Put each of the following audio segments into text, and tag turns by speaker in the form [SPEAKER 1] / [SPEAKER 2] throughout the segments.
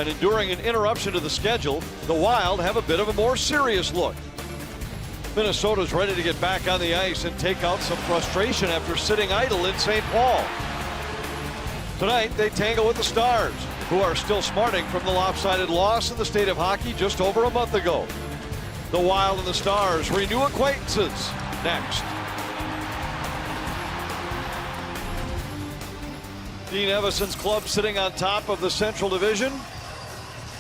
[SPEAKER 1] and enduring an interruption to the schedule, the Wild have a bit of a more serious look. Minnesota's ready to get back on the ice and take out some frustration after sitting idle in St. Paul. Tonight, they tangle with the Stars, who are still smarting from the lopsided loss in the state of hockey just over a month ago. The Wild and the Stars renew acquaintances next. Dean Evason's club sitting on top of the Central Division,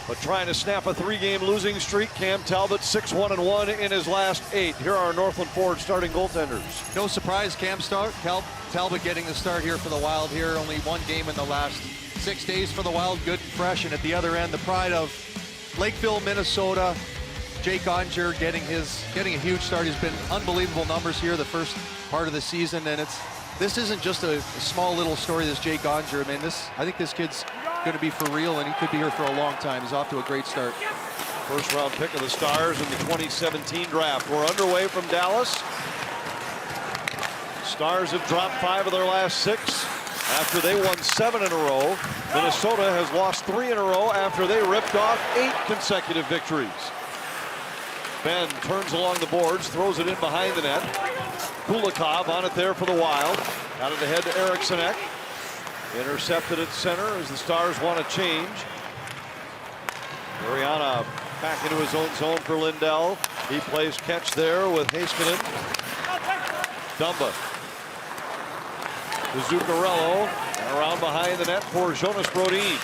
[SPEAKER 1] but trying to snap a 3-game losing streak. Cam Talbot 6-1-1 in his last 8. Here are our Northland Ford starting goaltenders.
[SPEAKER 2] No surprise, Talbot getting the start here for the Wild here. Only one game in the last 6 days for the Wild, good and fresh. And at the other end, the pride of Lakeville, Minnesota, Jake Onger getting a huge start. He's been unbelievable numbers here the first part of the season, and this isn't just a small little story, this Jake Onger. I mean, I think this kid's going to be for real, and he could be here for a long time. He's off to a great start.
[SPEAKER 1] First round pick of the Stars in the 2017 draft. We're underway from Dallas. Stars have dropped 5 of their last 6 after they won 7 in a row. Minnesota has lost 3 in a row after they ripped off 8 consecutive victories. Ben turns along the boards, throws it in behind the net. Kulikov on it there for the Wild. Got it ahead to Eriksson Ek. Intercepted at center as the Stars want to change. Ariana back into his own zone for Lindell. He plays catch there with Heiskanen. Dumba. To Zuccarello. And around behind the net for Jonas Brodin.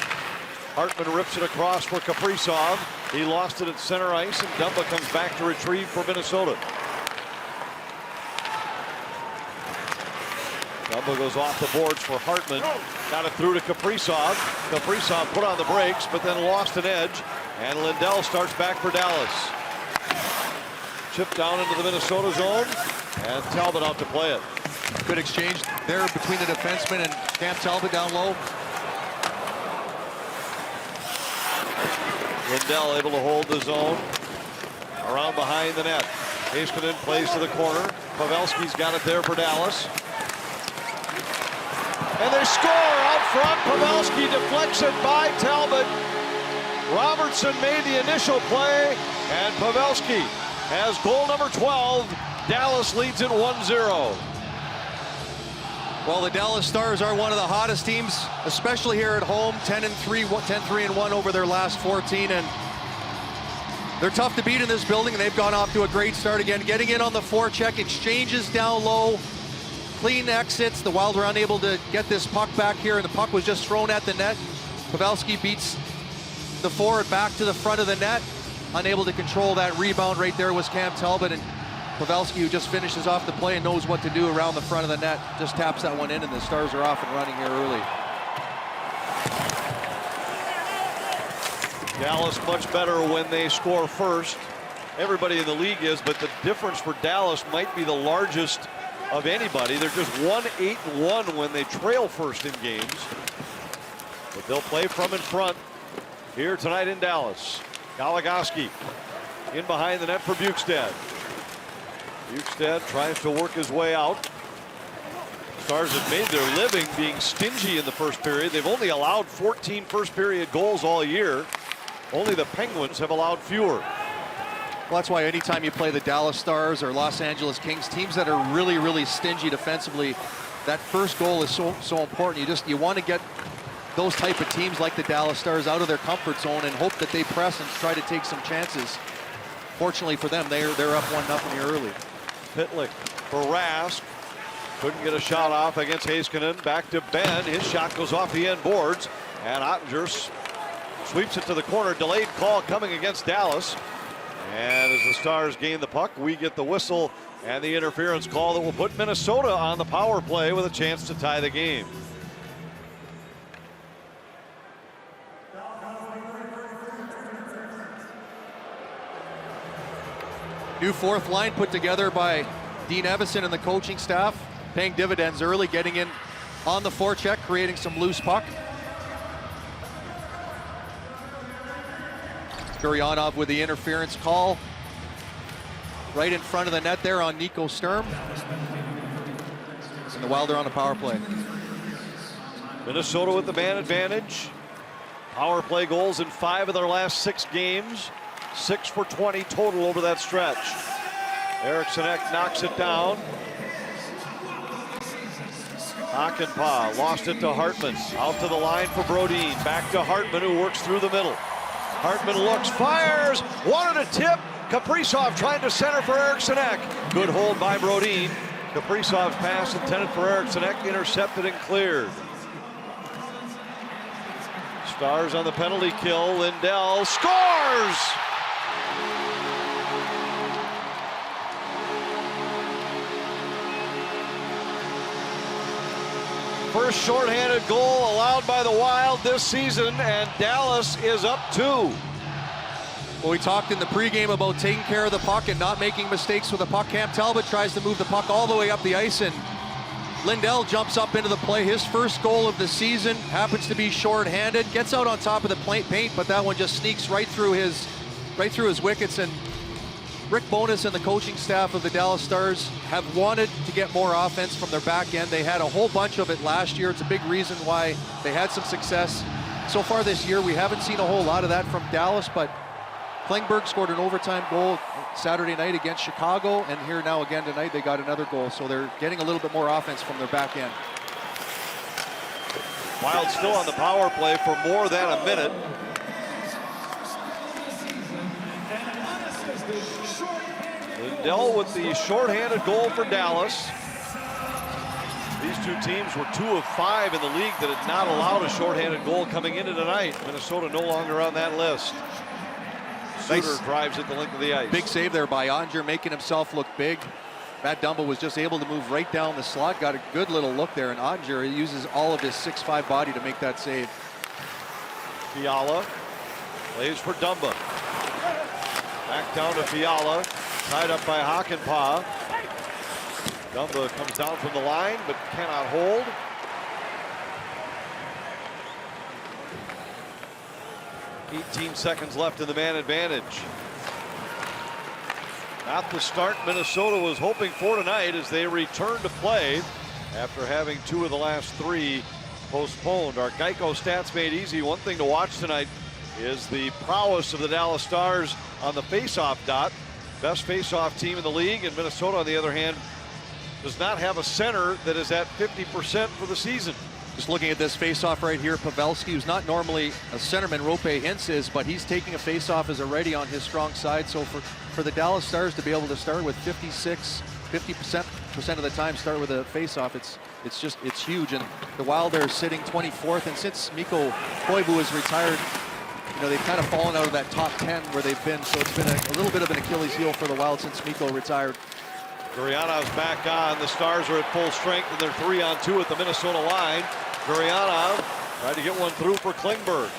[SPEAKER 1] Hartman rips it across for Kaprizov. He lost it at center ice, and Dumba comes back to retrieve for Minnesota. Dumba goes off the boards for Hartman. Got it through to Kaprizov. Kaprizov put on the brakes, but then lost an edge. And Lindell starts back for Dallas. Chip down into the Minnesota zone, and Talbot out to play it.
[SPEAKER 2] Good exchange there between the defenseman and Cam Talbot down low.
[SPEAKER 1] Lindell able to hold the zone. Around behind the net. Heiskanen plays to the corner. Pavelski's got it there for Dallas. And they score out front. Pavelski deflects it by Talbot. Robertson made the initial play, and Pavelski has goal number 12. Dallas leads it 1-0.
[SPEAKER 2] Well, the Dallas Stars are one of the hottest teams, especially here at home. 10-3-1 over their last 14, and they're tough to beat in this building, and they've gone off to a great start again. Getting in on the forecheck, exchanges down low, clean exits. The Wild were unable to get this puck back here, and the puck was just thrown at the net. Pavelski beats the forward back to the front of the net. Unable to control that rebound right there was Cam Talbot, and Pavelski, who just finishes off the play and knows what to do around the front of the net, just taps that one in, and the Stars are off and running here early.
[SPEAKER 1] Dallas much better when they score first. Everybody in the league is, but the difference for Dallas might be the largest of anybody. They're just 1-8-1 when they trail first in games. But they'll play from in front here tonight in Dallas. Goligoski in behind the net for Bukestad. Bukestad tries to work his way out. Stars have made their living being stingy in the first period. They've only allowed 14 first period goals all year. Only the Penguins have allowed fewer.
[SPEAKER 2] Well, that's why anytime you play the Dallas Stars or Los Angeles Kings, teams that are really, really stingy defensively, that first goal is so important. You want to get those type of teams like the Dallas Stars out of their comfort zone and hope that they press and try to take some chances. Fortunately for them, they're up 1-0 here early.
[SPEAKER 1] Pitlick for Rask. Couldn't get a shot off against Heiskanen. Back to Ben. His shot goes off the end boards. And Ottinger sweeps it to the corner. Delayed call coming against Dallas. And as the Stars gain the puck, we get the whistle and the interference call that will put Minnesota on the power play with a chance to tie the game.
[SPEAKER 2] New fourth line put together by Dean Evason and the coaching staff, paying dividends early, getting in on the forecheck, creating some loose puck. Guryanov with the interference call right in front of the net there on Nico Sturm. And the Wild are on the power play.
[SPEAKER 1] Minnesota with the man advantage. Power play goals in 5 of their last 6 games. 6 for 20 total over that stretch. Eriksson Ek knocks it down. Hakanpää lost it to Hartman. Out to the line for Brodin. Back to Hartman, who works through the middle. Hartman looks, fires, wanted a tip. Kaprizov trying to center for Eriksson Ek. Good hold by Brodin. Kaprizov's pass intended for Eriksson Ek, intercepted and cleared. Stars on the penalty kill. Lindell scores! First shorthanded goal allowed by the Wild this season, and Dallas is up 2.
[SPEAKER 2] Well, we talked in the pregame about taking care of the puck and not making mistakes with the puck. Cam Talbot tries to move the puck all the way up the ice, and Lindell jumps up into the play. His first goal of the season, happens to be shorthanded, gets out on top of the paint, but that one just sneaks right through his wickets. And Rick Bowness and the coaching staff of the Dallas Stars have wanted to get more offense from their back end. They had a whole bunch of it last year. It's a big reason why they had some success. So far this year, we haven't seen a whole lot of that from Dallas, but Klingberg scored an overtime goal Saturday night against Chicago, and here now again tonight they got another goal. So they're getting a little bit more offense from their back end.
[SPEAKER 1] Wild still on the power play for more than a minute. Lindell with the shorthanded goal for Dallas. These two teams were 2 of 5 in the league that had not allowed a shorthanded goal coming into tonight. Minnesota no longer on that list. Suter drives at the length of the ice.
[SPEAKER 2] Big save there by Ottinger, making himself look big. Matt Dumba was just able to move right down the slot, got a good little look there, and Ottinger uses all of his 6'5" body to make that save.
[SPEAKER 1] Fiala plays for Dumba. Back down to Fiala, tied up by Hakanpää. Dumba comes down from the line, but cannot hold. .18 seconds left in the man advantage. Not the start Minnesota was hoping for tonight as they return to play after having 2 of the last 3 postponed. Our Geico stats made easy. One thing to watch tonight is the prowess of the Dallas Stars on the faceoff dot. Best faceoff team in the league, and Minnesota, on the other hand, does not have a center that is at 50% for the season.
[SPEAKER 2] Just looking at this faceoff right here, Pavelski, who's not normally a centerman, Rope Hintz is, but he's taking a faceoff as a righty on his strong side. So for the Dallas Stars to be able to start with 50% of the time start with a faceoff, it's huge. And the Wild are sitting 24th, and since Mikko Koivu has retired, you know, they've kind of fallen out of that top 10 where they've been. So it's been a little bit of an Achilles heel for the Wild since Mikko retired.
[SPEAKER 1] Gurianov's back on. The Stars are at full strength, and they're 3-on-2 at the Minnesota line. Gurianov tried to get one through for Klingberg.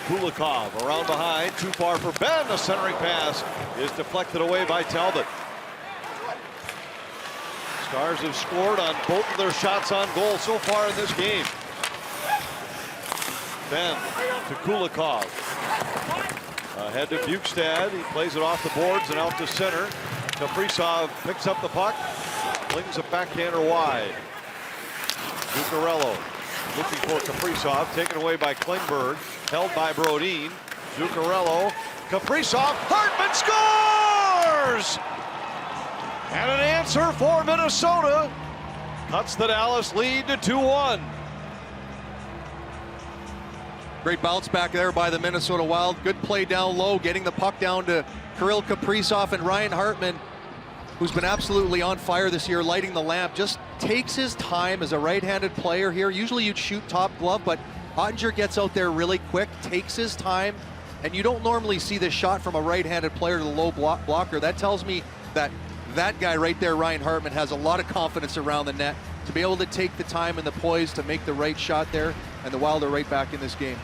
[SPEAKER 1] Kulikov around behind, too far for Ben. The centering pass is deflected away by Talbot. Stars have scored on both of their shots on goal so far in this game. Ben to Kulikov. Ahead to Bukestad. He plays it off the boards and out to center. Kaprizov picks up the puck, flings a backhander wide. Zuccarello looking for Kaprizov, taken away by Klingberg, held by Brodin. Zuccarello, Kaprizov, Hartman scores! And an answer for Minnesota. Cuts the Dallas lead to 2-1.
[SPEAKER 2] Great bounce back there by the Minnesota Wild. Good play down low, getting the puck down to Kirill Kaprizov, and Ryan Hartman, who's been absolutely on fire this year, lighting the lamp, just takes his time as a right-handed player here. Usually you'd shoot top glove, but Ottinger gets out there really quick, takes his time, and you don't normally see this shot from a right-handed player to the low blocker. That tells me that that guy right there, Ryan Hartman, has a lot of confidence around the net to be able to take the time and the poise to make the right shot there, and the Wild are right back in this game.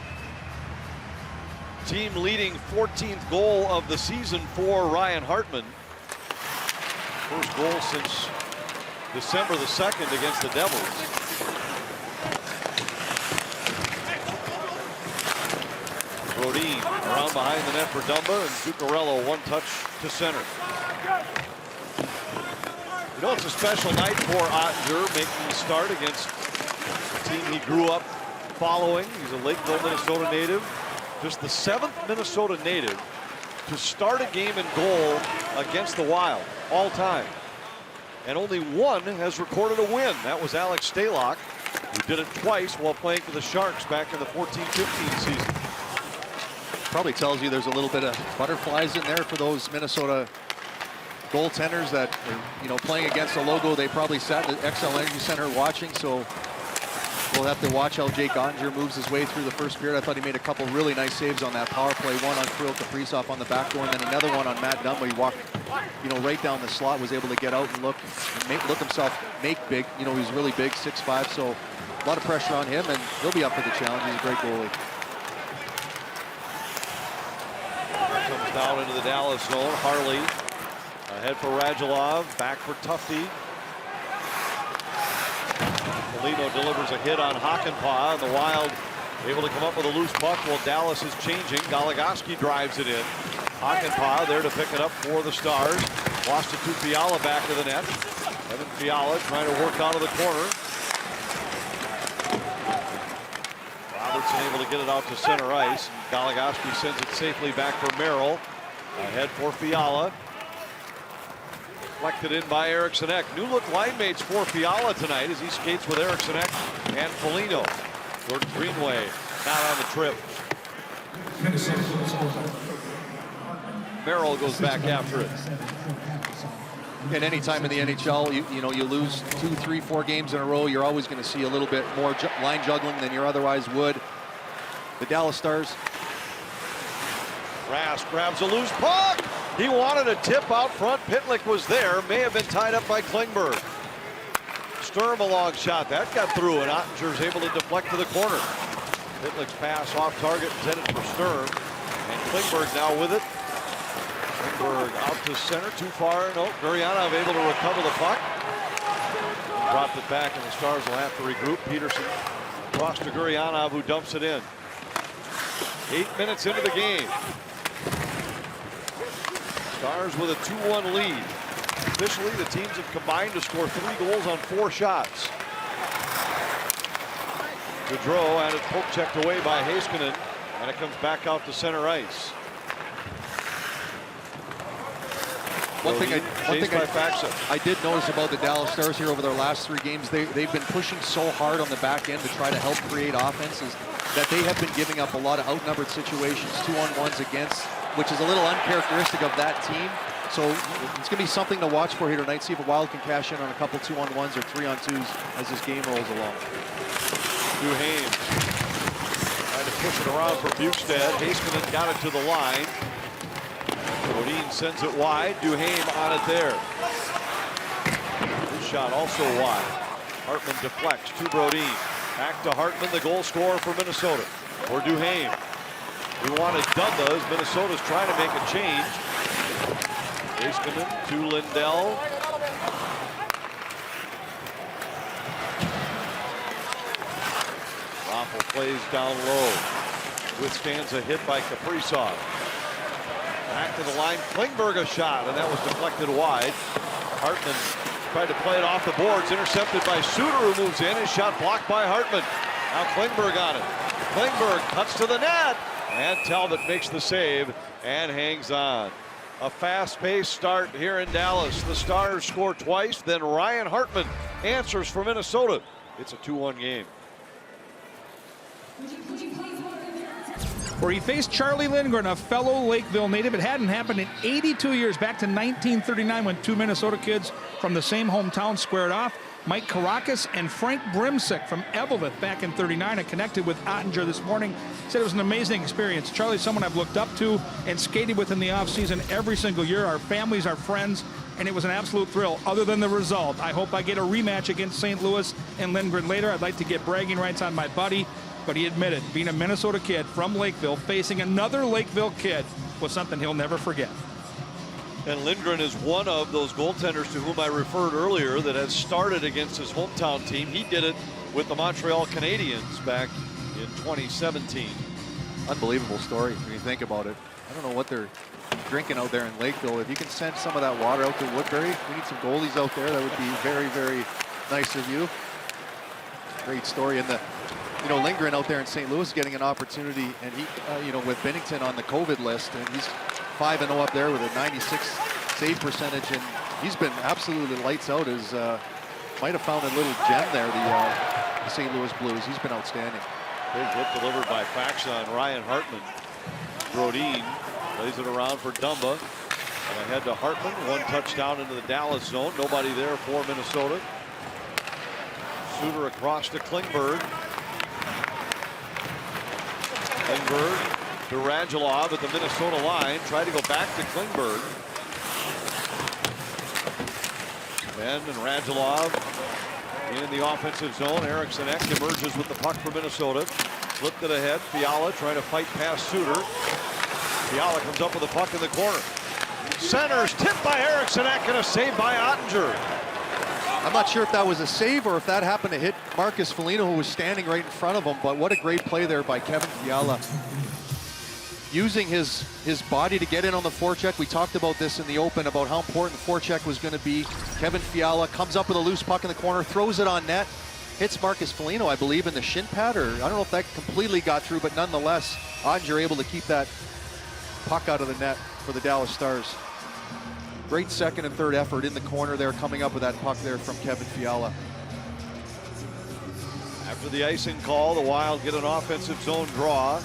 [SPEAKER 1] Team leading 14th goal of the season for Ryan Hartman. First goal since December the 2nd against the Devils. Brodin around behind the net for Dumba, and Zuccarello one touch to center. You know, it's a special night for Ottinger, making the start against the team he grew up following. He's a Lakeville, Minnesota native. Just the 7th Minnesota native to start a game in goal against the Wild all time. And only one has recorded a win. That was Alex Stalock, who did it twice while playing for the Sharks back in the 14-15 season.
[SPEAKER 2] Probably tells you there's a little bit of butterflies in there for those Minnesota goaltenders that are, playing against a logo they probably sat at the XL Energy Center watching. So we'll have to watch how Jake Ottinger moves his way through the first period. I thought he made a couple really nice saves on that power play. One on Kirill Kaprizov on the back door, and then another one on Matt Dunn, where he walked, right down the slot, was able to get out and look himself make big. He was really big, 6'5", so a lot of pressure on him, and he'll be up for the challenge. He's a great goalie.
[SPEAKER 1] Comes down into the Dallas zone. Harley ahead for Radulov, back for Tufte. Foligno delivers a hit on Hakanpää, and the Wild able to come up with a loose puck while Dallas is changing. Goligoski drives it in. Hakanpää there to pick it up for the Stars. Lost it to Fiala back of the net. Evan Fiala trying to work out of the corner. Robertson able to get it out to center ice. Goligoski sends it safely back for Merrill. Ahead for Fiala. Deflected in by Eriksson Ek. New look line mates for Fiala tonight as he skates with Eriksson Ek and Foligno. Jordan Greenway not on the trip. Merrill goes back after it.
[SPEAKER 2] And any time in the NHL, you lose 2, 3, 4 games in a row, you're always going to see a little bit more line juggling than you otherwise would. The Dallas Stars.
[SPEAKER 1] Rask grabs a loose puck. He wanted a tip out front. Pitlick was there. May have been tied up by Klingberg. Sturm a long shot. That got through, and Ottinger's able to deflect to the corner. Pitlick's pass off target intended for Sturm. And Klingberg now with it. Klingberg out to center. Too far. No. Gurianov able to recover the puck. Dropped it back, and the Stars will have to regroup. Peterson across to Gurianov, who dumps it in. 8 minutes into the game. Stars with a 2-1 lead. Officially, the teams have combined to score 3 goals on 4 shots. Gaudreau had it poke checked away by Heiskanen, and it comes back out to center ice.
[SPEAKER 2] One thing I did notice about the Dallas Stars here over their last 3 games, they've been pushing so hard on the back end to try to help create offenses that they have been giving up a lot of outnumbered situations, 2-on-1s against, which is a little uncharacteristic of that team. So it's going to be something to watch for here tonight. See if a Wild can cash in on a couple 2-on-1s or 3-on-2s as this game rolls along.
[SPEAKER 1] Duhaime trying to push it around for Bukestad. Heiskanen got it to the line. Bodine sends it wide. Duhaime on it there. His shot also wide. Hartman deflects to Brodin. Back to Hartman, the goal scorer for Minnesota. Or Duhaime. We wanted Dunda as Minnesota's trying to make a change. Heiskanen to Lindell. Raffle plays down low. Withstands a hit by Kaprizov. Back to the line. Klingberg a shot, and that was deflected wide. Hartman tried to play it off the boards. Intercepted by Suter, who moves in. His shot blocked by Hartman. Now Klingberg on it. Klingberg cuts to the net. And Talbot makes the save and hangs on. A fast-paced start here in Dallas. The Stars score twice, then Ryan Hartman answers for Minnesota. It's a 2-1 game.
[SPEAKER 3] Where he faced Charlie Lindgren, a fellow Lakeville native. It hadn't happened in 82 years, back to 1939 when 2 Minnesota kids from the same hometown squared off. Mike Karakas and Frank Brimsick from Eveleth back in 39. I connected with Ottinger this morning. Said it was an amazing experience. Charlie's someone I've looked up to and skated with in the offseason every single year. Our families, our friends, and it was an absolute thrill. Other than the result, I hope I get a rematch against St. Louis and Lindgren later. I'd like to get bragging rights on my buddy, but he admitted being a Minnesota kid from Lakeville, facing another Lakeville kid, was something he'll never forget.
[SPEAKER 1] And Lindgren is one of those goaltenders to whom I referred earlier that has started against his hometown team. He did it with the Montreal Canadiens back in 2017.
[SPEAKER 2] Unbelievable story when you think about it. I don't know what they're drinking out there in Lakeville. If you can send some of that water out to Woodbury, we need some goalies out there. That would be very, very nice of you. Great story. And Lindgren out there in St. Louis getting an opportunity, and he, with Binnington on the COVID list, and he's 5-0 up there with a 96 save percentage, and he's been absolutely lights out. As might have found a little gem there, the St. Louis Blues. He's been outstanding.
[SPEAKER 1] Big hit delivered by Faxon. Ryan Hartman. Brodin plays it around for Dumba. And ahead to Hartman. One touchdown into the Dallas zone. Nobody there for Minnesota. Suter across to Klingberg. Klingberg to Radulov at the Minnesota line. Tried to go back to Klingberg. Ben and Radulov in the offensive zone. Eriksson Ek emerges with the puck for Minnesota. Flipped it ahead. Fiala trying to fight past Suter. Fiala comes up with the puck in the corner. Centers tipped by Eriksson Ek and a save by Ottinger.
[SPEAKER 2] I'm not sure if that was a save or if that happened to hit Marcus Foligno, who was standing right in front of him, but what a great play there by Kevin Fiala. Using his body to get in on the forecheck. We talked about this in the open about how important the forecheck was going to be. Kevin Fiala comes up with a loose puck in the corner, throws it on net, hits Marcus Foligno, I believe, in the shin pad, or I don't know if that completely got through, but nonetheless, Ottinger able to keep that puck out of the net for the Dallas Stars. Great second and third effort in the corner there, coming up with that puck there from Kevin Fiala.
[SPEAKER 1] After the icing call, the Wild get an offensive zone draw.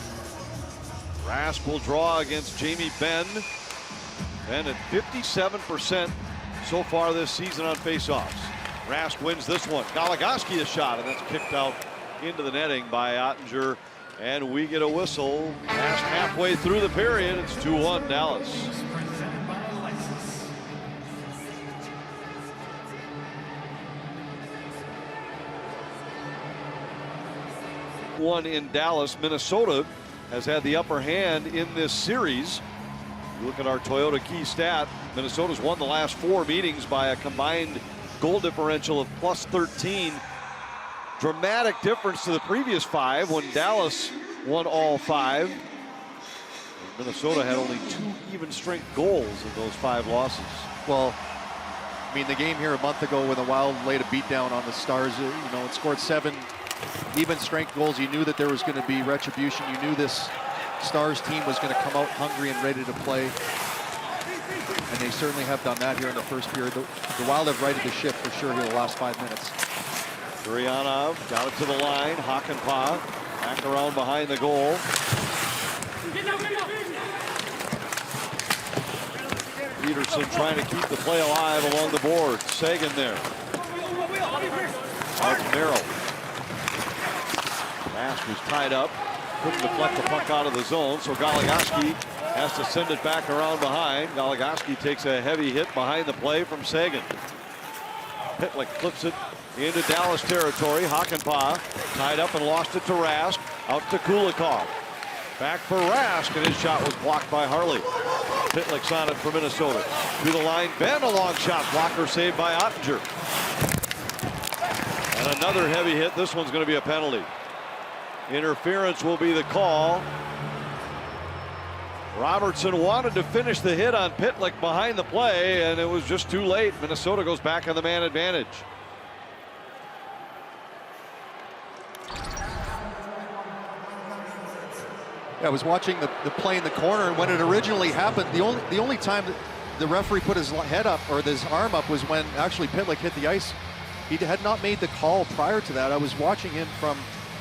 [SPEAKER 1] Rask will draw against Jamie Benn. Benn at 57% so far this season on faceoffs. Rask wins this one. Goligoski a shot, and that's kicked out into the netting by Ottinger. And we get a whistle past halfway through the period. It's 2-1 Dallas. One in Dallas. Minnesota has had the upper hand in this series. You look at our Toyota key stat. Minnesota's won the last 4 meetings by a combined goal differential of +13. Dramatic difference to the previous 5 when Dallas won all 5. Minnesota had only 2 even strength goals in those 5 losses.
[SPEAKER 2] Well, I mean, the game here a month ago when the Wild laid a beatdown on the Stars, it scored 7 even strength goals. You knew that there was going to be retribution. You knew this Stars team was going to come out hungry and ready to play. And they certainly have done that here in the first period. The Wild have righted the ship for sure here the last 5 minutes.
[SPEAKER 1] Gurianov got it to the line. Hakanpää back around behind the goal. Peterson trying to keep the play alive along the board. Sagan there. Out narrow. Rask was tied up. Couldn't deflect the puck out of the zone, so Goligoski has to send it back around behind. Goligoski takes a heavy hit behind the play from Sagan. Pitlick flips it into Dallas territory. Hakanpää tied up and lost it to Rask. Out to Kulikov. Back for Rask, and his shot was blocked by Harley. Pitlick's on it for Minnesota. To the line, Benn, a long shot. Blocker saved by Ottinger. And another heavy hit. This one's going to be a penalty. Interference will be the call. Robertson wanted to finish the hit on Pitlick behind the play, and it was just too late. Minnesota goes back on the man advantage.
[SPEAKER 2] I was watching the play in the corner, and when it originally happened, the only time that the referee put his head up or his arm up was when actually Pitlick hit the ice. He had not made the call prior to that. I was watching him from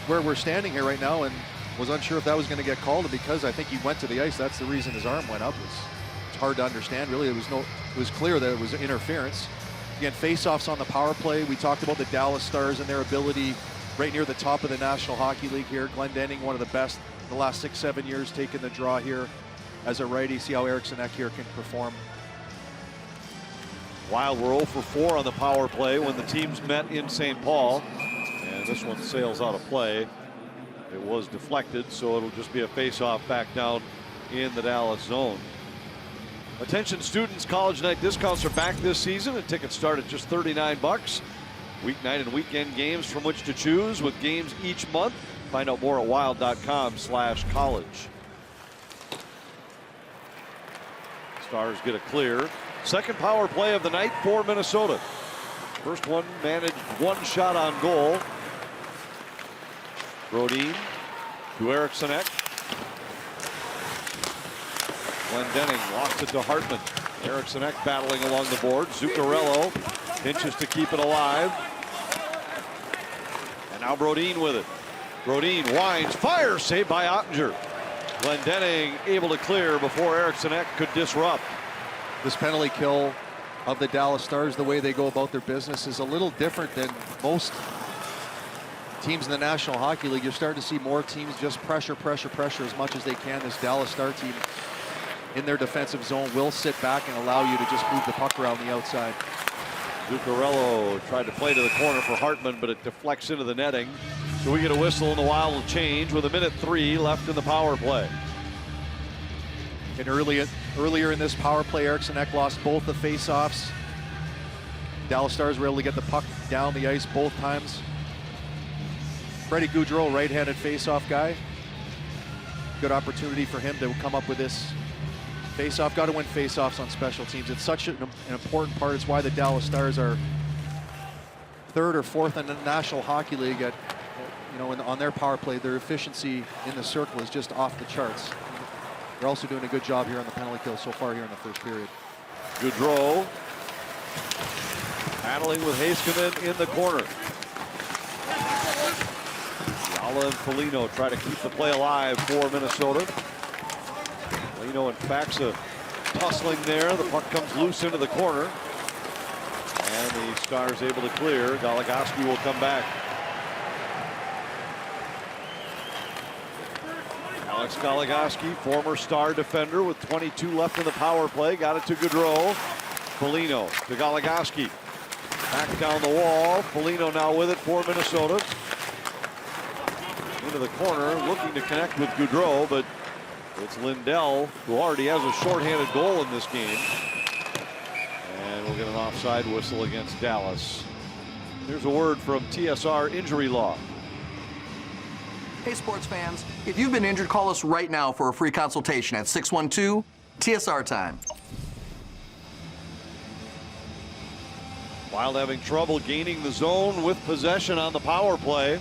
[SPEAKER 2] where we're standing here right now and was unsure if that was going to get called, and because I think he went to the ice, that's the reason his arm went up. It's hard to understand, really. It was clear that it was interference. Again, face-offs on the power play. We talked about the Dallas Stars and their ability right near the top of the National Hockey League here. Glendening, one of the best the last 6-7 years, taking the draw here as a righty. See how Eriksson Ek here can perform.
[SPEAKER 1] Wild were 0 for 4 on the power play when the teams met in St. Paul. And this one sails out of play. It was deflected, so it'll just be a face-off back down in the Dallas zone. Attention students, college night discounts are back this season, and tickets start at just $39. Weeknight and weekend games from which to choose with games each month. Find out more at wild.com/college. Stars get a clear. Second power play of the night for Minnesota. First one managed 1 shot on goal. Brodin to Eriksson Ek. Glendening lost it to Hartman. Eriksson Ek battling along the board. Zuccarello pinches to keep it alive. And now Brodin with it. Brodin winds, fires, saved by Ottinger. Glendening able to clear before Eriksson Ek could disrupt.
[SPEAKER 2] This penalty kill of the Dallas Stars, the way they go about their business, is a little different than most teams in the National Hockey League. You're starting to see more teams just pressure as much as they can. This Dallas Star team in their defensive zone will sit back and allow you to just move the puck around the outside.
[SPEAKER 1] Zuccarello tried to play to the corner for Hartman, but it deflects into the netting. So we get a whistle and the Wild will change with 1:03 left in the power play.
[SPEAKER 2] And earlier in this power play, Eriksson Ek lost both the face-offs. Dallas Stars were able to get the puck down the ice both times. Freddie Gaudreau, right-handed face-off guy. Good opportunity for him to come up with this face-off. Got to win face-offs on special teams. It's such an important part. It's why the Dallas Stars are third or fourth in the National Hockey League at, on their power play. Their efficiency in the circle is just off the charts. They're also doing a good job here on the penalty kill so far here in the first period.
[SPEAKER 1] Gaudreau battling with Heiskanen in the corner. Fiala and Foligno try to keep the play alive for Minnesota. Foligno and Faxa tussling there. The puck comes loose into the corner. And the Stars able to clear. Goligoski will come back. Alex Goligoski, former Star defender with 22 left in the power play. Got it to Gaudreau. Foligno to Goligoski. Back down the wall. Foligno now with it for Minnesota. Into the corner, looking to connect with Gaudreau, but it's Lindell, who already has a shorthanded goal in this game. And we'll get an offside whistle against Dallas. Here's a word from TSR Injury Law.
[SPEAKER 4] Hey, sports fans, if you've been injured, call us right now for a free consultation at 612-TSR time.
[SPEAKER 1] Wild having trouble gaining the zone with possession on the power play.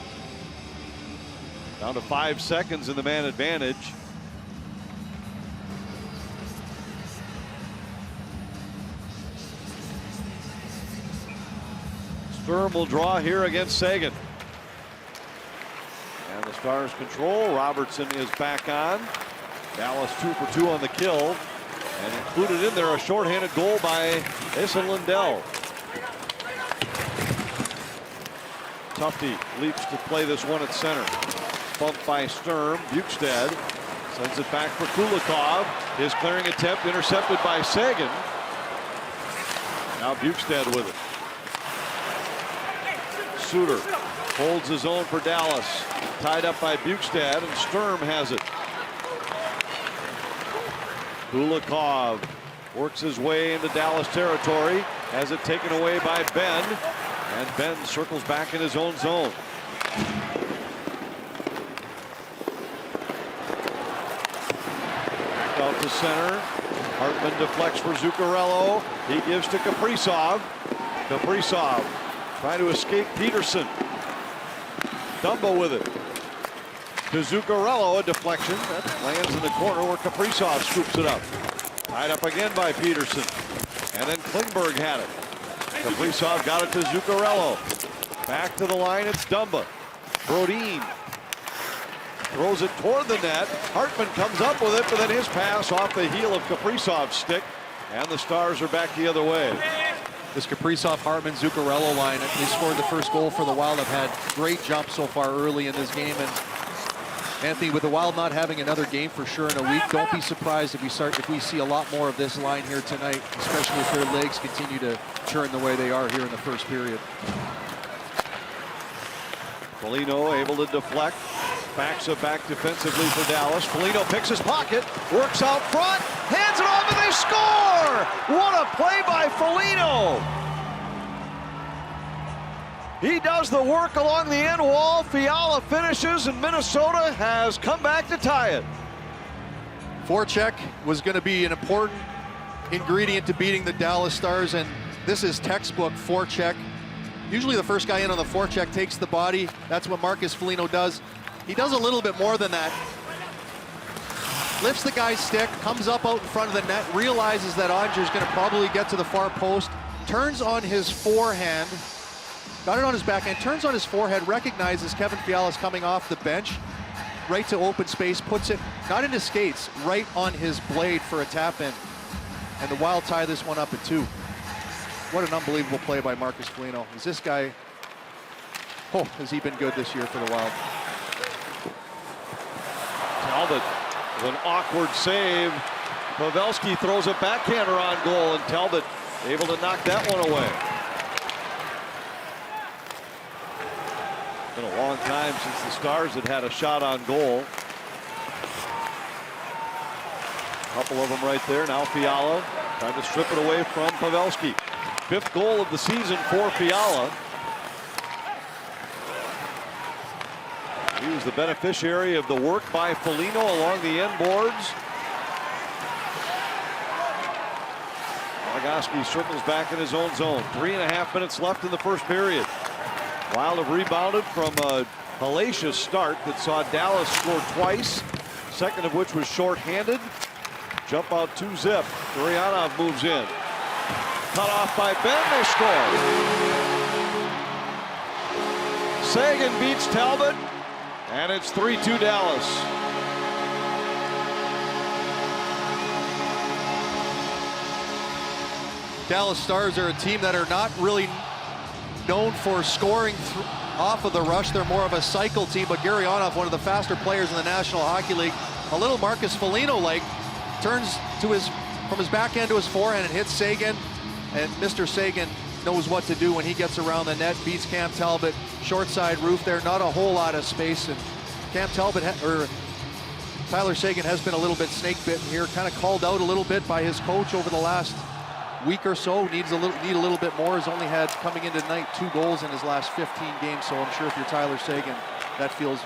[SPEAKER 1] Down to 5 seconds in the man advantage. Sturm will draw here against Sagan. And the Stars control. Robertson is back on. Dallas 2 for 2 on the kill. And included in there a shorthanded goal by Esa Lindell. Tufte leaps to play this one at center. Bumped by Sturm. Bukestad sends it back for Kulikov. His clearing attempt intercepted by Sagan. Now Bukestad with it. Suter holds his own for Dallas. Tied up by Bukestad, and Sturm has it. Kulikov works his way into Dallas territory. Has it taken away by Ben. And Ben circles back in his own zone. Back out to center. Hartman deflects for Zuccarello. He gives to Kaprizov. Kaprizov trying to escape Peterson. Dumba with it. To Zuccarello, a deflection that lands in the corner where Kaprizov scoops it up. Tied up again by Peterson. And then Klingberg had it. Kaprizov got it to Zuccarello. Back to the line, it's Dumba. Brodin throws it toward the net. Hartman comes up with it, but then his pass off the heel of Kaprizov's stick. And the Stars are back the other way.
[SPEAKER 2] This Kaprizov, Hartman, Zuccarello line, they scored the first goal for the Wild. Have had great jumps so far early in this game. And Anthony, with the Wild not having another game for sure in a week, don't be surprised if we see a lot more of this line here tonight, especially if their legs continue to churn the way they are here in the first period.
[SPEAKER 1] Foligno able to deflect. Backs it back defensively for Dallas. Foligno picks his pocket, works out front, hands it off, and they score! What a play by Foligno! He does the work along the end wall. Fiala finishes, and Minnesota has come back to tie it.
[SPEAKER 2] Forecheck was going to be an important ingredient to beating the Dallas Stars, and this is textbook forecheck. Usually the first guy in on the forecheck takes the body. That's what Marcus Foligno does. He does a little bit more than that. Lifts the guy's stick, comes up out in front of the net, realizes that Anger's going to probably get to the far post, turns on his forehand, got it on his backhand, turns on his forehead, recognizes Kevin Fiala's coming off the bench, right to open space, puts it, not in his skates, right on his blade for a tap in. And the Wild tie this one up at 2. What an unbelievable play by Marcus Foligno. Is this guy, oh, has he been good this year for the Wild?
[SPEAKER 1] Talbot with an awkward save. Pavelski throws a backhander on goal, and Talbot able to knock that one away. Been a long time since the Stars had had a shot on goal. A couple of them right there. Now Fiala trying to strip it away from Pavelski. 5th goal of the season for Fiala. He was the beneficiary of the work by Foligno along the end boards. Malagoski circles back in his own zone. 3.5 minutes left in the first period. Wild have rebounded from a hellacious start that saw Dallas score twice, second of which was shorthanded. Jump out 2-zip. Gurianov moves in. Cut off by Ben, they score. Sagan beats Talbot, and it's 3-2 Dallas.
[SPEAKER 2] Dallas Stars are a team that are not really known for scoring off of the rush. They're more of a cycle team, but Gurianov, one of the faster players in the National Hockey League, a little Marcus Foligno-like, turns to from his backhand to his forehand and hits Sagan, and Mr. Sagan knows what to do when he gets around the net, beats Cam Talbot, short side roof there, not a whole lot of space, and Cam Talbot, or Tyler Sagan has been a little bit snake bitten here, kind of called out a little bit by his coach over the last week or so. Need a little bit more. Has only had, coming into tonight, 2 goals in his last 15 games, so I'm sure if you're Tyler Sagan, that feels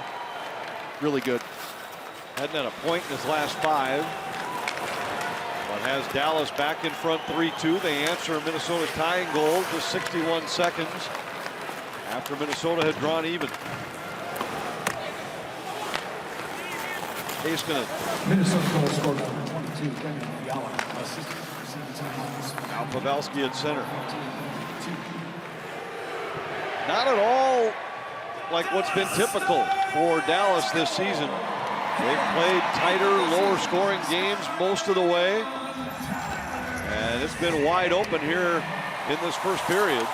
[SPEAKER 2] really good.
[SPEAKER 1] Hadn't had a point in his last 5. But has Dallas back in front 3-2. They answer a Minnesota tying goal just 61 seconds after Minnesota had drawn even. Heiskanen.
[SPEAKER 5] Minnesota goal scored number 22, Kevin Fiala.
[SPEAKER 1] Now Pavelski at center. Not at all like what's been typical for Dallas this season. They've played tighter, lower scoring games most of the way. And it's been wide open here in this first period.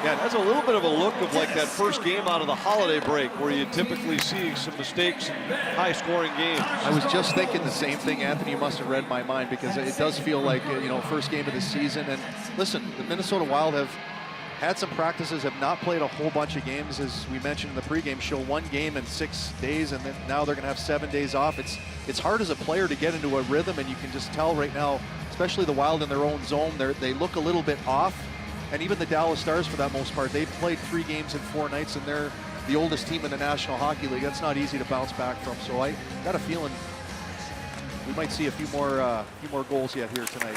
[SPEAKER 1] Yeah, it has a little bit of a look of like that first game out of the holiday break where you typically see some mistakes in high scoring games.
[SPEAKER 2] I was just thinking the same thing, Anthony. You must have read my mind, because it does feel like, you know, first game of the season. And listen, the Minnesota Wild have had some practices, have not played a whole bunch of games, as we mentioned in the pregame show. 1 game in 6 days, and then now they're going to have 7 days off. It's hard as a player to get into a rhythm, and you can just tell right now, especially the Wild in their own zone, they look a little bit off. And even the Dallas Stars, for that most part, they've played 3 games in 4 nights, and they're the oldest team in the National Hockey League. That's not easy to bounce back from. So I got a feeling we might see a few more goals yet here tonight.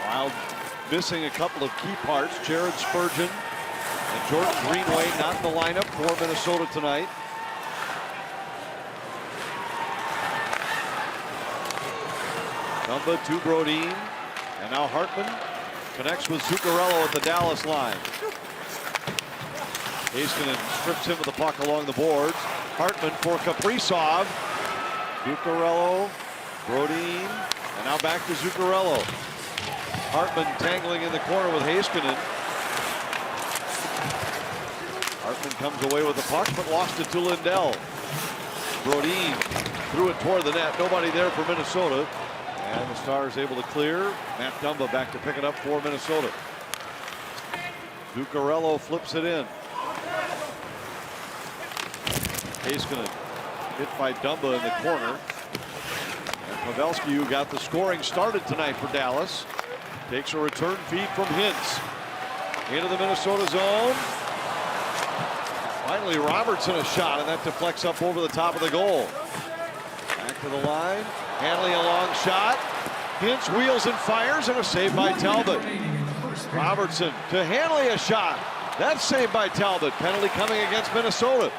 [SPEAKER 1] Wild missing a couple of key parts. Jared Spurgeon and Jordan Greenway not in the lineup for Minnesota tonight. Dumba to Brodin. And now Hartman connects with Zuccarello at the Dallas line. Heiskanen strips him with the puck along the boards. Hartman for Kaprizov. Zuccarello, Brodin, and now back to Zuccarello. Hartman tangling in the corner with Heiskanen. Hartman comes away with the puck, but lost it to Lindell. Brodin threw it toward the net. Nobody there for Minnesota. And the Stars able to clear. Matt Dumba back to pick it up for Minnesota. Zuccarello flips it in. Heiskanen hit by Dumba in the corner. And Pavelski, who got the scoring started tonight for Dallas, takes a return feed from Hintz. Into the Minnesota zone. Finally, Robertson a shot, and that deflects up over the top of the goal. Back to the line. Hanley a long shot. Hintz wheels and fires, and a save by Talbot. Robertson to Hanley, a shot. That's saved by Talbot. Penalty coming against Minnesota.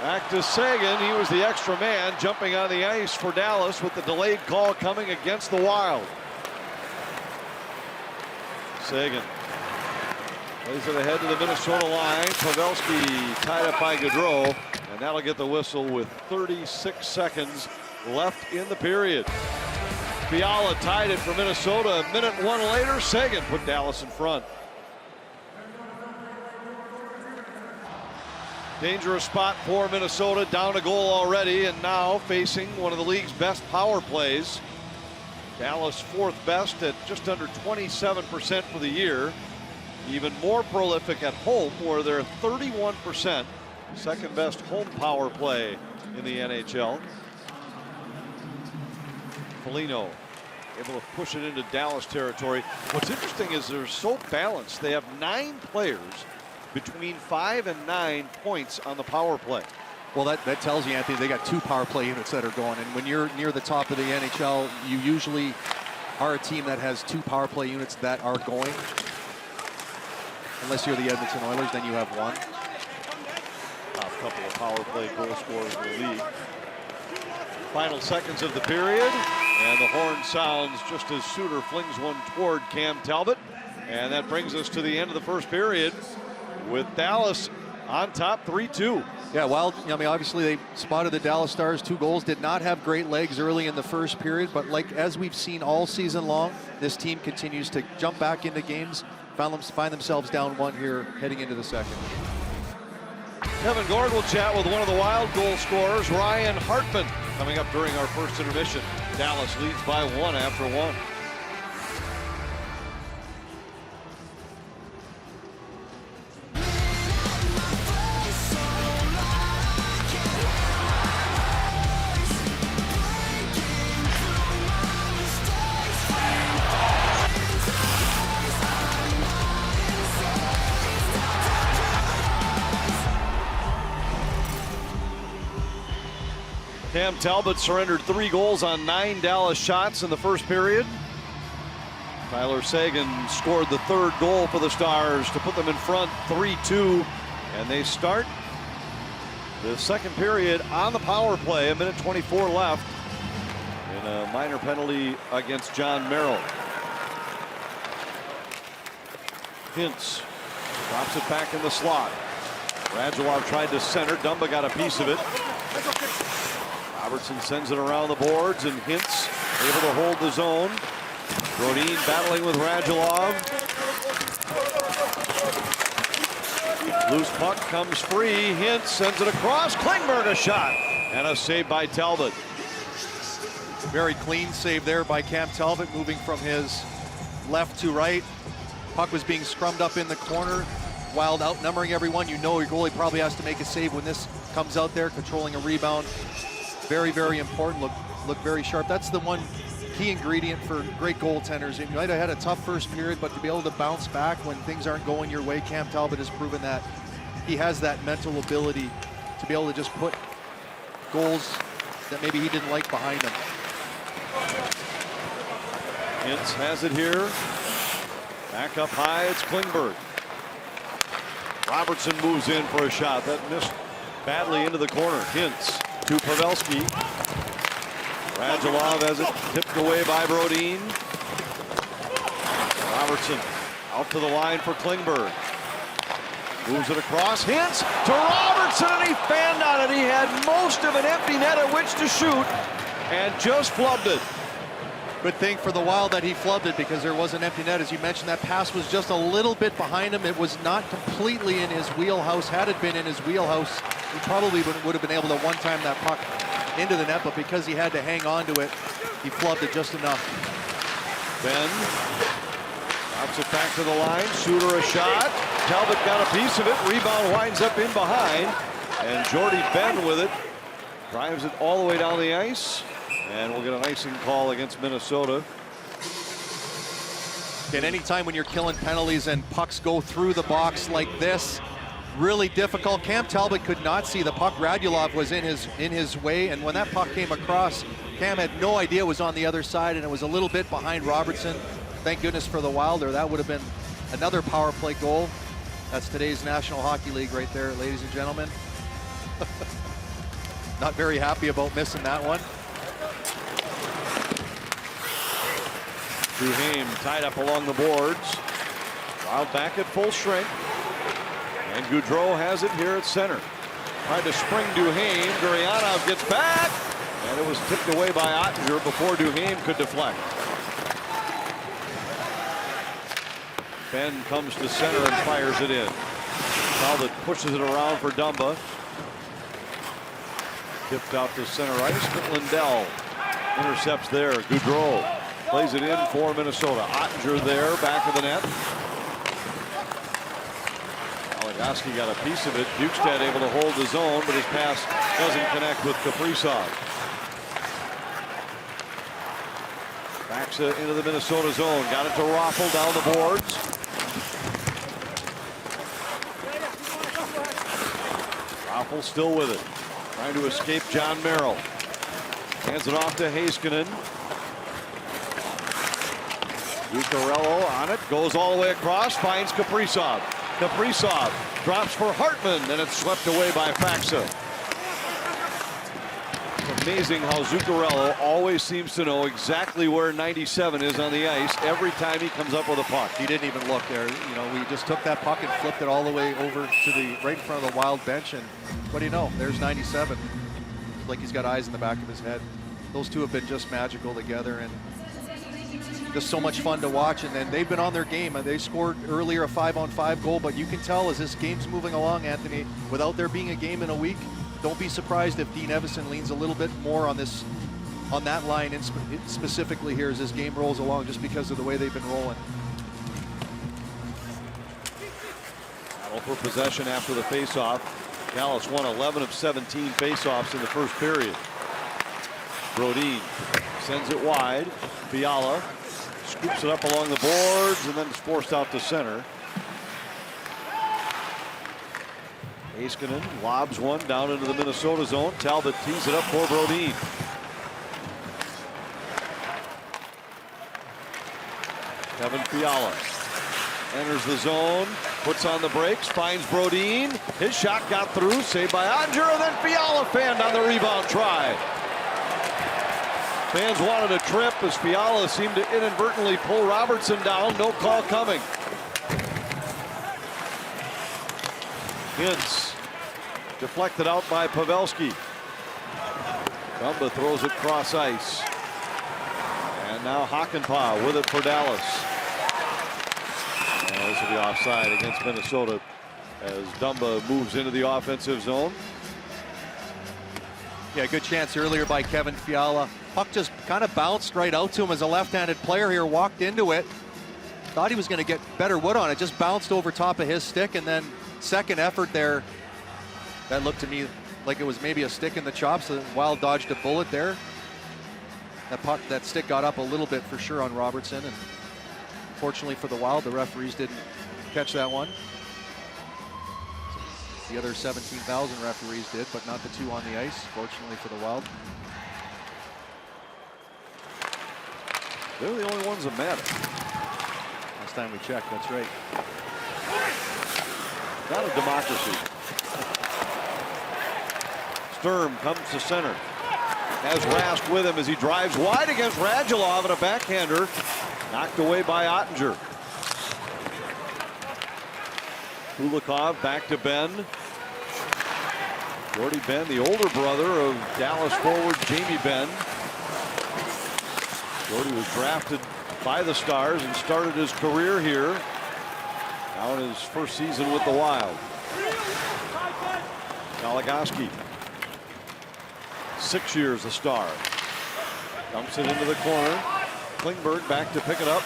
[SPEAKER 1] Back to Sagan. He was the extra man jumping on the ice for Dallas with the delayed call coming against the Wild. Sagan plays it ahead to the Minnesota line. Pavelski tied up by Gaudreau, and that'll get the whistle with 36 seconds left in the period. Fiala tied it for Minnesota. A minute one later, Sagan put Dallas in front. Dangerous spot for Minnesota, down a goal already, and now facing one of the league's best power plays. Dallas fourth best at just under 27% for the year. Even more prolific at home, where they're 31%. Second best home power play in the NHL. Foligno able to push it into Dallas territory. What's interesting is they're so balanced. They have 9 players between 5 and 9 points on the power play.
[SPEAKER 2] Well, that tells you, Anthony, they got 2 power play units that are going. And when you're near the top of the NHL, you usually are a team that has 2 power play units that are going. Unless you're the Edmonton Oilers, then you have 1.
[SPEAKER 1] Top couple of power play goal scorers in the league. Final seconds of the period, and the horn sounds just as Suter flings one toward Cam Talbot. And that brings us to the end of the first period with Dallas on top 3-2.
[SPEAKER 2] Yeah, Wild, I mean, obviously they spotted the Dallas Stars 2 goals, did not have great legs early in the first period, but like as we've seen all season long, this team continues to jump back into games, find themselves down 1 here heading into the second.
[SPEAKER 1] Kevin Gord will chat with one of the Wild goal scorers, Ryan Hartman, coming up during our first intermission. Dallas leads by 1 after 1. Cam Talbot surrendered 3 goals on 9 Dallas shots in the first period. Tyler Sagan scored the 3rd goal for the Stars to put them in front 3-2. And they start the second period on the power play. 1:24 left in a minor penalty against John Merrill. Hintz drops it back in the slot. Radulov tried to center. Dumba got a piece of it. Robertson sends it around the boards, and Hintz able to hold the zone. Brodin battling with Radulov. Loose puck comes free. Hintz sends it across. Klingberg a shot, and a save by Talbot.
[SPEAKER 2] Very clean save there by Cam Talbot, moving from his left to right. Puck was being scrummed up in the corner. Wild outnumbering everyone. You know your goalie probably has to make a save when this comes out there, controlling a rebound. Very, very important. Look very sharp. That's the one key ingredient for great goaltenders. You might have had a tough first period, but to be able to bounce back when things aren't going your way, Cam Talbot has proven that he has that mental ability to be able to just put goals that maybe he didn't like behind him.
[SPEAKER 1] Hintz has it here. Back up high, it's Klingberg. Robertson moves in for a shot. That missed badly into the corner. Hintz to Pavelski. Radulov has it tipped away by Brodin. Robertson out to the line for Klingberg. Moves it across. Hintz to Robertson, and he fanned on it. He had most of an empty net at which to shoot and just flubbed it.
[SPEAKER 2] Good thing for the Wild that he flubbed it, because there was an empty net. As you mentioned, that pass was just a little bit behind him. It was not completely in his wheelhouse. Had it been in his wheelhouse, he probably would have been able to one-time that puck into the net, but because he had to hang on to it, he flubbed it just enough.
[SPEAKER 1] Ben drops it back to the line. Suter a shot. Talbot got a piece of it. Rebound winds up in behind, and Jordy Ben with it drives it all the way down the ice. And we'll get an icing call against Minnesota.
[SPEAKER 2] And anytime when you're killing penalties and pucks go through the box like this, really difficult. Cam Talbot could not see the puck. Radulov was in his way, and when that puck came across, Cam had no idea it was on the other side, and it was a little bit behind Robertson. thank goodness for the Wild, or that would have been another power play goal. That's today's National Hockey League right there, ladies and gentlemen. Not very happy about missing that one.
[SPEAKER 1] Duhaime tied up along the boards. Wild back at full strength. And Gaudreau has it here at center. Tried to spring Duhaime. Gurianov gets back. And it was tipped away by Ottinger before Duhaime could deflect. Ben comes to center and fires it in. Talbot pushes it around for Dumba. Tipped out to center ice, but Lindell intercepts there. Gaudreau plays it in for Minnesota. Ottinger there, back of the net. Alagaski got a piece of it. Bukestad able to hold the zone, but his pass doesn't connect with Kaprizov. Backs it into the Minnesota zone. Got it to Raffl down the boards. Raffl still with it. Trying to escape John Merrill. Hands it off to Heiskanen. Zuccarello on it. Goes all the way across. Finds Kaprizov. Kaprizov drops for Hartman. And it's swept away by Faxa. It's amazing how Zuccarello always seems to know exactly where 97 is on the ice every time he comes up with a puck.
[SPEAKER 2] He didn't even look there. You know, we just took that puck and flipped it all the way over to the right in front of the Wild bench, and what do you know? There's 97. It's like he's got eyes in the back of his head. Those two have been just magical together, and just so much fun to watch. And then they've been on their game. They scored earlier a 5-on-5 goal, but you can tell as this game's moving along, Anthony, without there being a game in a week, don't be surprised if Dean Evason leans a little bit more on that line, and specifically here as this game rolls along, just because of the way they've been rolling.
[SPEAKER 1] Battle for possession after the faceoff. Dallas won 11 of 17 faceoffs in the first period. Brodin sends it wide. Fiala scoops it up along the boards and then it's forced out to center. Heiskanen lobs one down into the Minnesota zone. Talbot tees it up for Brodin. Kevin Fiala enters the zone, puts on the brakes, finds Brodin. His shot got through, saved by Ottinger, and then Fiala fanned on the rebound try. Fans wanted a trip as Fiala seemed to inadvertently pull Robertson down. No call coming. Hintz deflected out by Pavelski. Dumba throws it cross ice. And now Hakanpää with it for Dallas. And this will be offside against Minnesota as Dumba moves into the offensive zone.
[SPEAKER 2] Yeah, good chance earlier by Kevin Fiala. Puck just kind of bounced right out to him as a left-handed player here, walked into it. Thought he was going to get better wood on it, just bounced over top of his stick, and then second effort there, that looked to me like it was maybe a stick in the chops. So Wild dodged a bullet there. That stick got up a little bit for sure on Robertson, and fortunately for the Wild, the referees didn't catch that one. The other 17,000 referees did, but not the two on the ice, fortunately for the Wild.
[SPEAKER 1] They're the only ones that matter.
[SPEAKER 2] Last time we checked, that's right.
[SPEAKER 1] Not a democracy. Sturm comes to center. Has Rask with him as he drives wide against Radulov, and a backhander knocked away by Ottinger. Kulikov back to Ben. Jordy Ben, the older brother of Dallas forward Jamie Benn. Jordy was drafted by the Stars and started his career here. Now in his first season with the Wild. Alagaski, 6 years a Star. Dumps it into the corner. Klingberg back to pick it up.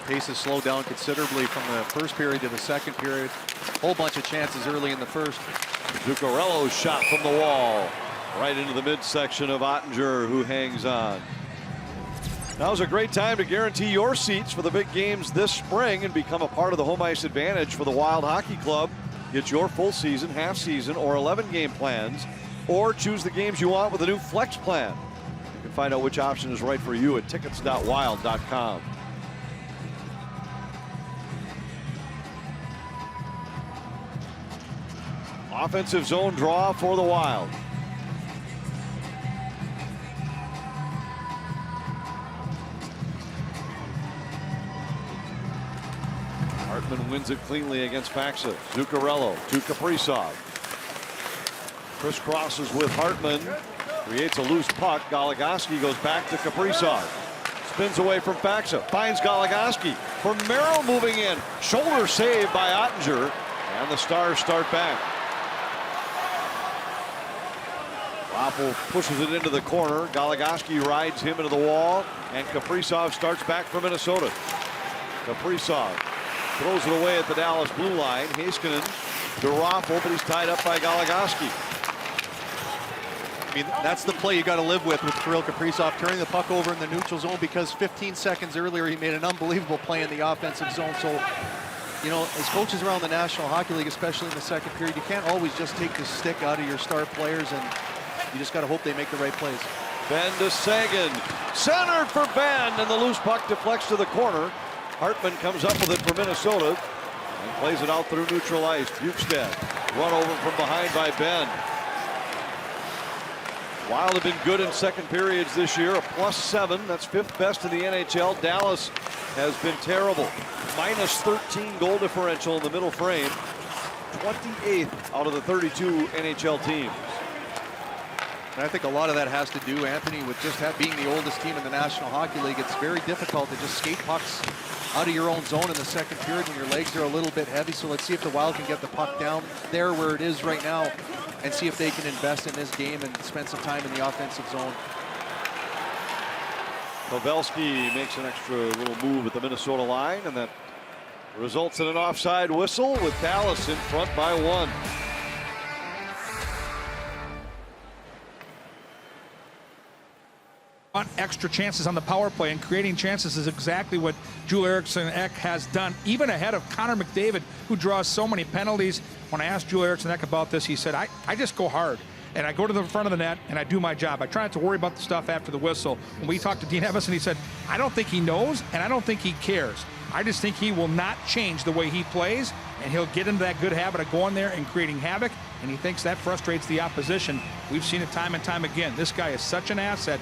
[SPEAKER 2] Pace has slowed down considerably from the first period to the second period. Whole bunch of chances early in the first.
[SPEAKER 1] Zuccarello's shot from the wall. Right into the midsection of Ottinger, who hangs on. Now's a great time to guarantee your seats for the big games this spring and become a part of the home ice advantage for the Wild Hockey Club. Get your full season, half season, or 11 game plans, or choose the games you want with a new flex plan. You can find out which option is right for you at tickets.wild.com. Offensive zone draw for the Wild. Hartman wins it cleanly against Faxa. Zuccarello to Kaprizov. Crisscrosses with Hartman. Creates a loose puck. Goligoski goes back to Kaprizov. Spins away from Faxa. Finds Goligoski. From Merrill moving in. Shoulder save by Ottinger. And the Stars start back. Raffl pushes it into the corner. Goligoski rides him into the wall. And Kaprizov starts back for Minnesota. Kaprizov throws it away at the Dallas blue line. Heiskanen to Raffl, but he's tied up by Goligoski.
[SPEAKER 2] I mean, that's the play you got to live with Kirill Kaprizov turning the puck over in the neutral zone, because 15 seconds earlier he made an unbelievable play in the offensive zone. So, you know, as coaches around the National Hockey League, especially in the second period, you can't always just take the stick out of your star players, and you just got to hope they make the right plays.
[SPEAKER 1] Benn to Sagan. Centered for Benn, and the loose puck deflects to the corner. Hartman comes up with it for Minnesota and plays it out through neutral ice. Bukestad run over from behind by Benn. Wild have been good in second periods this year, a +7. That's 5th best in the NHL. Dallas has been terrible. -13 goal differential in the middle frame. 28th out of the 32 NHL teams.
[SPEAKER 2] And I think a lot of that has to do, Anthony, with just being the oldest team in the National Hockey League. It's very difficult to just skate pucks out of your own zone in the second period when your legs are a little bit heavy. So let's see if the Wild can get the puck down there where it is right now and see if they can invest in this game and spend some time in the offensive zone.
[SPEAKER 1] Pavelski makes an extra little move at the Minnesota line, and that results in an offside whistle with Dallas in front by 1.
[SPEAKER 3] Extra chances on the power play, and creating chances is exactly what Joel Eriksson Ek has done, even ahead of Connor McDavid, who draws so many penalties. When I asked Joel Eriksson Ek about this, he said, I just go hard and I go to the front of the net and I do my job. I try not to worry about the stuff after the whistle. When we talked to Dean Evason, he said, I don't think he knows and I don't think he cares. I just think he will not change the way he plays, and he'll get into that good habit of going there and creating havoc, and he thinks that frustrates the opposition. We've seen it time and time again. This guy is such an asset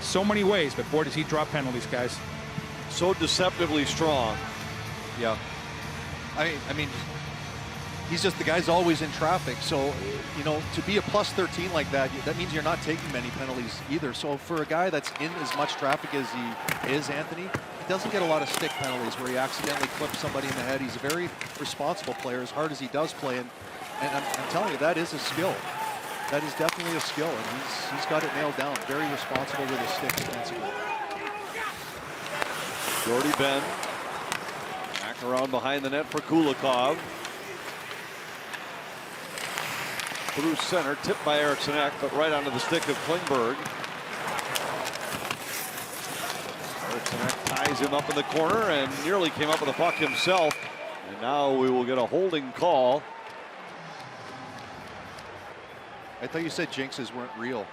[SPEAKER 3] so many ways, but boy, does he draw penalties, guys.
[SPEAKER 1] So deceptively strong.
[SPEAKER 2] Yeah. I mean, he's just, the guy's always in traffic. So, you know, to be a +13 like that, that means you're not taking many penalties either. So for a guy that's in as much traffic as he is, Anthony, he doesn't get a lot of stick penalties where he accidentally clips somebody in the head. He's a very responsible player, as hard as he does play. And I'm telling you, that is a skill. That is definitely a skill, and he's got it nailed down. Very responsible with his sticks defensively.
[SPEAKER 1] Jordy Benn back around behind the net for Kulikov. Through center, tipped by Eriksson Ek, but right onto the stick of Klingberg. Eriksson Ek ties him up in the corner and nearly came up with the puck himself. And now we will get a holding call.
[SPEAKER 2] I thought you said jinxes weren't real.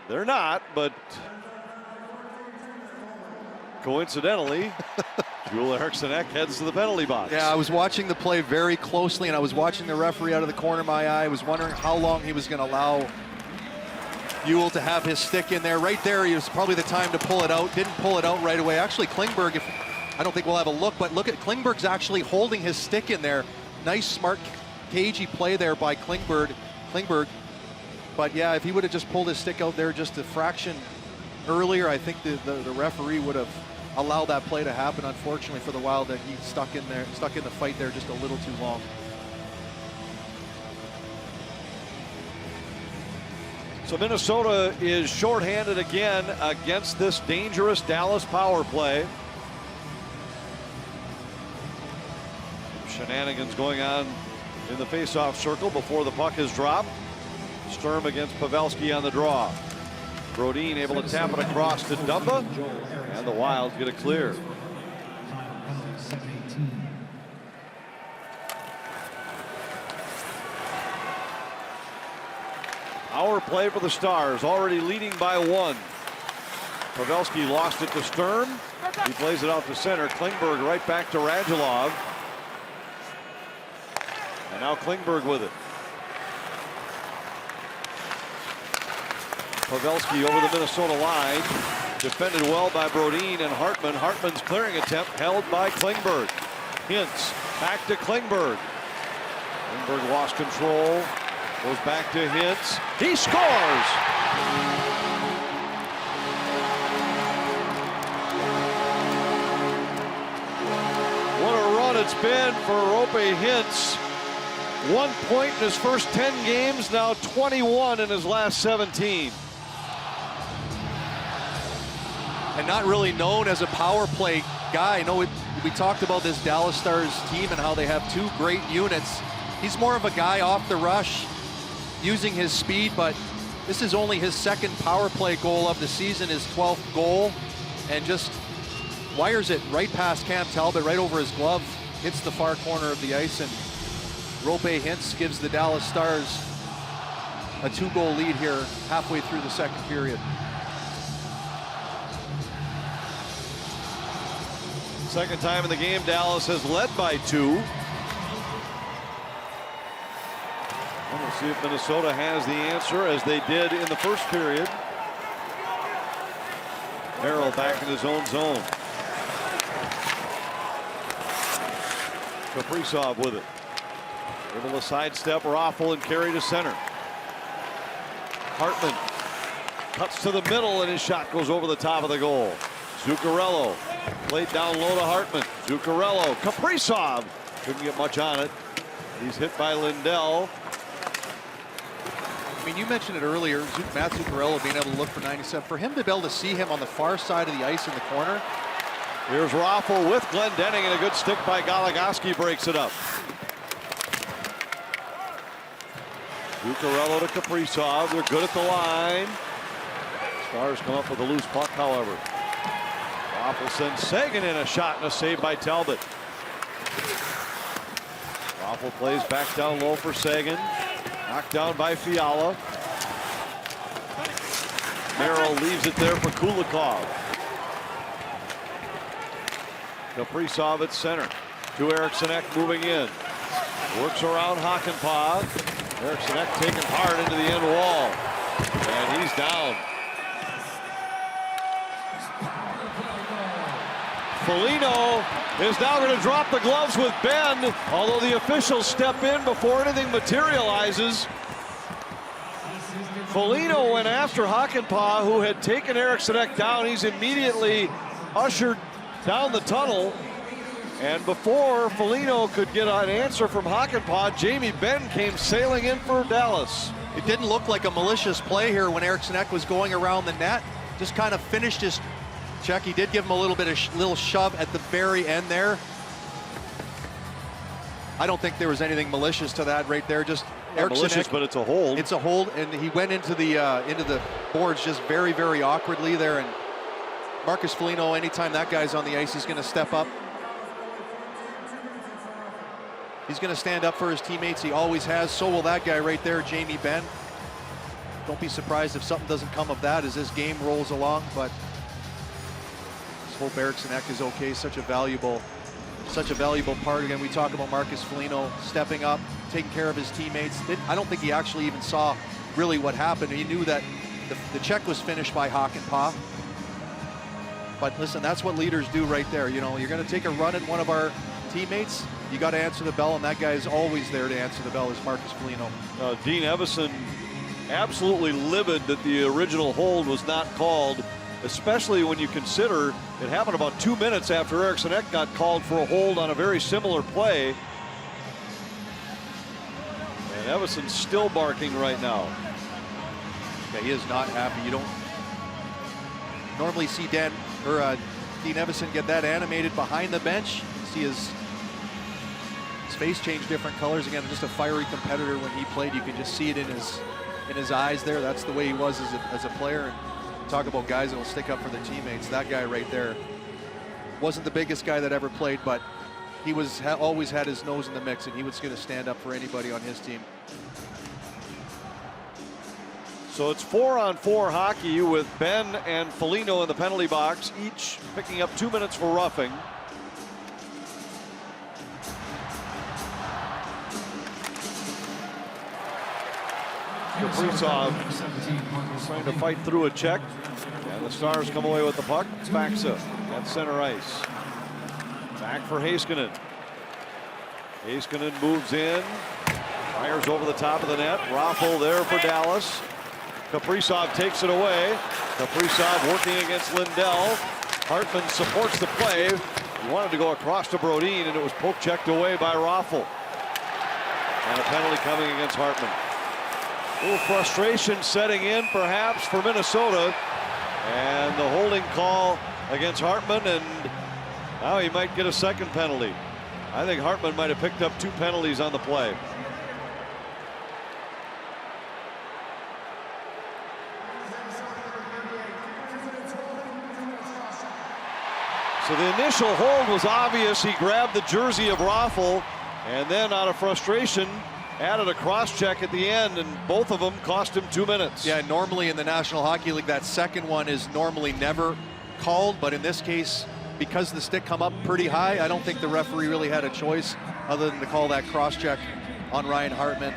[SPEAKER 1] They're not, but coincidentally, Joel Eriksson Ek heads to the penalty box.
[SPEAKER 2] Yeah, I was watching the play very closely, and I was watching the referee out of the corner of my eye. I was wondering how long he was going to allow Buell to have his stick in there. Right there, it was probably the time to pull it out. Didn't pull it out right away. Actually, Klingberg, I don't think we'll have a look, but look at Klingberg's actually holding his stick in there. Nice, smart, cagey play there by Klingberg. But yeah, if he would have just pulled his stick out there just a fraction earlier, I think the referee would have allowed that play to happen. Unfortunately for the Wild, that he stuck in the fight there just a little too long.
[SPEAKER 1] So Minnesota is shorthanded again against this dangerous Dallas power play. Shenanigans going on in the face-off circle before the puck is dropped. Sturm against Pavelski on the draw. Brodin able to tap it across to Dumba, and the Wild get it clear. Power play for the Stars, already leading by 1. Pavelski lost it to Sturm. He plays it out to center. Klingberg right back to Radulov. And now Klingberg with it. Pavelski over the Minnesota line. Defended well by Brodin and Hartman. Hartman's clearing attempt held by Klingberg. Hintz back to Klingberg. Klingberg lost control. Goes back to Hintz. He scores! What a run it's been for Roope Hintz. 1 point in his first 10 games, now 21 in his last 17.
[SPEAKER 2] And not really known as a power play guy. I know we talked about this Dallas Stars team and how they have 2 great units. He's more of a guy off the rush, using his speed, but this is only his 2nd power play goal of the season, his 12th goal, and just wires it right past Cam Talbot, right over his glove, hits the far corner of the ice, and Roope Hintz gives the Dallas Stars a 2-goal lead here halfway through the 2nd period.
[SPEAKER 1] Second time in the game, Dallas has led by 2. We'll see if Minnesota has the answer, as they did in the first period. Merrill back in his own zone. Kaprizov with it. Able to sidestep Raffl and carry to center. Hartman cuts to the middle, and his shot goes over the top of the goal. Zuccarello played down low to Hartman. Zuccarello, Kaprizov couldn't get much on it. He's hit by Lindell.
[SPEAKER 2] I mean, you mentioned it earlier, Matt Zuccarello being able to look for 97. For him to be able to see him on the far side of the ice in the corner.
[SPEAKER 1] Here's Raffl with Glendening, and a good stick by Goligoski breaks it up. Zuccarello to Kaprizov. They're good at the line. Stars come up with a loose puck, however. Raffl sends Sagan in, a shot and a save by Talbot. Raffl plays back down low for Sagan. Knocked down by Fiala. Merrill leaves it there for Kulikov. Kaprizov at center. To Eriksson Ek moving in. Works around Hakanpää. Eriksson Ek taken hard into the end wall. And he's down. Foligno is now going to drop the gloves with Ben, although the officials step in before anything materializes. Foligno went after Hakanpää, who had taken Eriksson Ek down. He's immediately ushered down the tunnel. And before Foligno could get an answer from Hakanpää, Jamie Benn came sailing in for Dallas.
[SPEAKER 2] It didn't look like a malicious play here when Eriksson Ek was going around the net. Just kind of finished his check. He did give him a little bit of little shove at the very end there. I don't think there was anything malicious to that right there. Just
[SPEAKER 1] malicious, but it's a hold.
[SPEAKER 2] It's a hold, and he went into the boards just very, very awkwardly there. And Marcus Foligno, anytime that guy's on the ice, he's going to step up. He's going to stand up for his teammates. He always has. So will that guy right there, Jamie Benn. Don't be surprised if something doesn't come of that as this game rolls along. But let's hope Eriksson Ek is okay. Such a valuable part. Again, we talk about Marcus Foligno stepping up, taking care of his teammates. I don't think he actually even saw really what happened. He knew that the check was finished by Hakanpää. But listen, that's what leaders do right there. You know, you're going to take a run at one of our teammates, you got to answer the bell, and that guy is always there to answer the bell, is Marcus Foligno.
[SPEAKER 1] Dean Evason absolutely livid that the original hold was not called, especially when you consider it happened about 2 minutes after Eriksson Ek got called for a hold on a very similar play. And Evason's still barking right now.
[SPEAKER 2] Yeah, he is not happy. You don't normally see Dean Evason get that animated behind the bench. You see his face change different colors. Again, just a fiery competitor. When he played, you could just see it in his eyes there. That's the way he was as a player. And talk about guys that will stick up for their teammates. That guy right there wasn't the biggest guy that ever played, but he was always had his nose in the mix, and he was going to stand up for anybody on his team.
[SPEAKER 1] So it's 4-on-4 hockey with Ben and Foligno in the penalty box, each picking up 2 minutes for roughing. Kaprizov trying to fight through a check, and the Stars come away with the puck. Faksa at center ice. Back for Heiskanen. Heiskanen moves in, fires over the top of the net. Raffl there for Dallas. Kaprizov takes it away. Kaprizov working against Lindell. Hartman supports the play. He wanted to go across to Brodin, and it was poke checked away by Raffl. And a penalty coming against Hartman. A little frustration setting in perhaps for Minnesota, and the holding call against Hartman, and now he might get a second penalty. I think Hartman might have picked up 2 penalties on the play. So the initial hold was obvious. He grabbed the jersey of Raffl, and then out of frustration added a cross check at the end, and both of them cost him 2 minutes.
[SPEAKER 2] Yeah, normally in the National Hockey League, that second one is normally never called, but in this case, because the stick come up pretty high, I don't think the referee really had a choice other than to call that cross check on Ryan Hartman.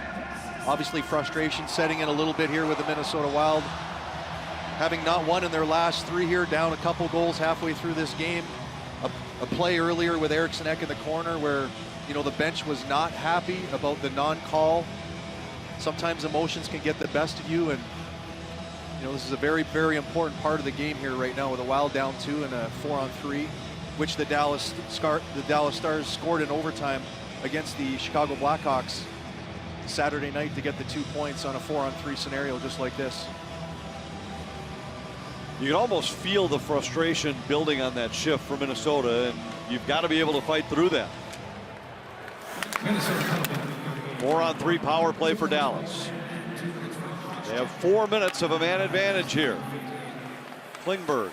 [SPEAKER 2] Obviously frustration setting in a little bit here with the Minnesota Wild, having not won in their last 3 here, down a couple goals halfway through this game. A play earlier with Eriksson Ek in the corner where, you know, the bench was not happy about the non-call. Sometimes emotions can get the best of you, and you know, this is a very, very important part of the game here right now with the Wild down 2 and a 4-on-3, which the Dallas Stars scored in overtime against the Chicago Blackhawks Saturday night to get the 2 points on a 4-on-3 scenario just like this.
[SPEAKER 1] You can almost feel the frustration building on that shift for Minnesota, and you've got to be able to fight through that. 4-on-3 power play for Dallas. They have 4 minutes of a man advantage here. Klingberg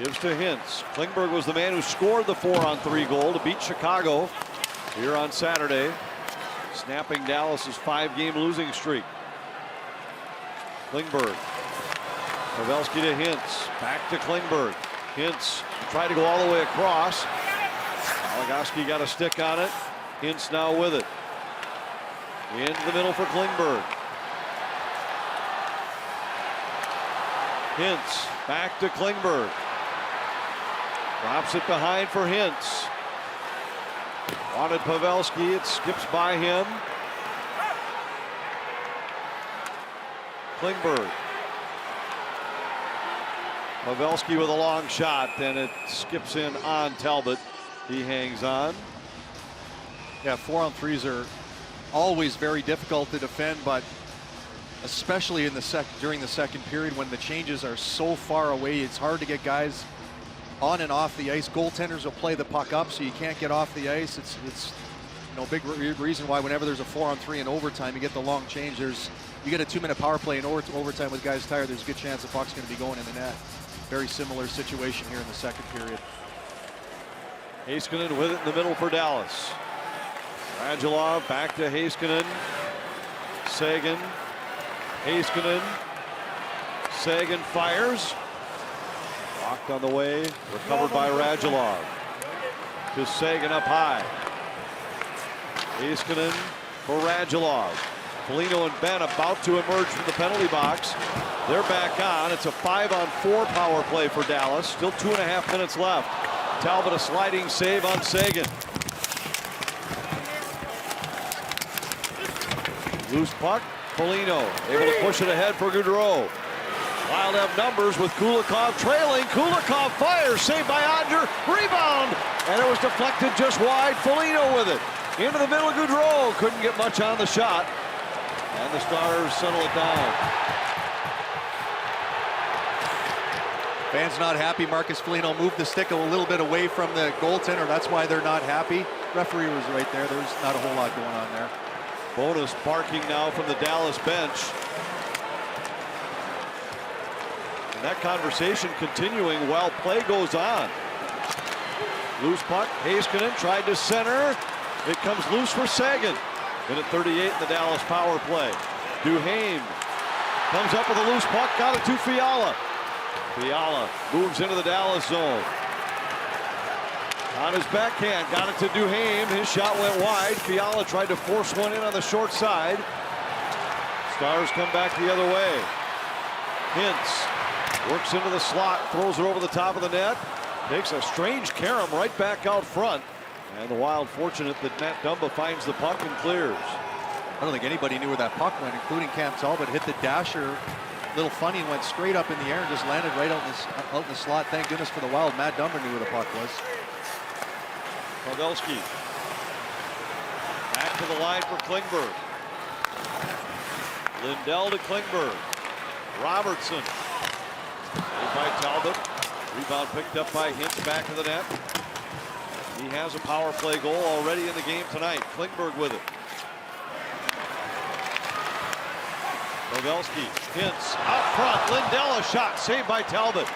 [SPEAKER 1] gives to Hintz. Klingberg was the man who scored the 4-on-3 goal to beat Chicago here on Saturday, snapping Dallas's 5-game losing streak. Klingberg. Pavelski to Hintz. Back to Klingberg. Hintz tried to go all the way across. Malagoski got a stick on it. Hintz now with it. Into the middle for Klingberg. Hintz back to Klingberg. Drops it behind for Hintz. Wanted Pavelski. It skips by him. Klingberg. Pavelski with a long shot, and it skips in on Talbot. He hangs on.
[SPEAKER 2] Yeah, 4-on-3s are always very difficult to defend, but especially in during the second period when the changes are so far away, it's hard to get guys on and off the ice. Goaltenders will play the puck up, so you can't get off the ice. It's you know, big reason why whenever there's a 4-on-3 in overtime, you get the long change. You get a 2-minute power play in overtime with guys tired, there's a good chance the puck's going to be going in the net. Very similar situation here in the second period.
[SPEAKER 1] Heiskanen with it in the middle for Dallas. Radulov back to Heiskanen. Sagan. Heiskanen. Sagan fires. Blocked on the way. Recovered by Radulov. To Sagan up high. Heiskanen for Radulov. Foligno and Ben about to emerge from the penalty box. They're back on. It's a 5-on-4 power play for Dallas. Still 2.5 minutes left. Talbot a sliding save on Sagan. Loose puck. Foligno able to push it ahead for Gaudreau. Wild have numbers with Kulikov trailing. Kulikov fires. Saved by Odger. Rebound. And it was deflected just wide. Foligno with it. Into the middle. Gaudreau couldn't get much on the shot. And the Stars settle it down.
[SPEAKER 2] Fans not happy. Marcus Foligno moved the stick a little bit away from the goaltender. That's why they're not happy. Referee was right there. There's not a whole lot going on there.
[SPEAKER 1] Bonus barking now from the Dallas bench. And that conversation continuing while play goes on. Loose puck. Heiskanen tried to center. It comes loose for Sagan. Minute 38 in the Dallas power play. Duhaime comes up with a loose puck, got it to Fiala. Fiala moves into the Dallas zone. On his backhand, got it to Duhaime. His shot went wide. Fiala tried to force one in on the short side. Stars come back the other way. Hintz works into the slot, throws it over the top of the net. Takes a strange carom right back out front. And the Wild fortunate that Matt Dumba finds the puck and clears.
[SPEAKER 2] I don't think anybody knew where that puck went, including Cam Talbot. Hit the dasher, little funny, and went straight up in the air and just landed right out in the slot. Thank goodness for the Wild. Matt Dumba knew where the puck was.
[SPEAKER 1] Pavelski back to the line for Klingberg. Lindell to Klingberg. Robertson. Made by Talbot. Rebound picked up by Hintz back to the net. He has a power play goal already in the game tonight. Klingberg with it. Pavelski. Hintz out front. Lindell a shot saved by Talbot.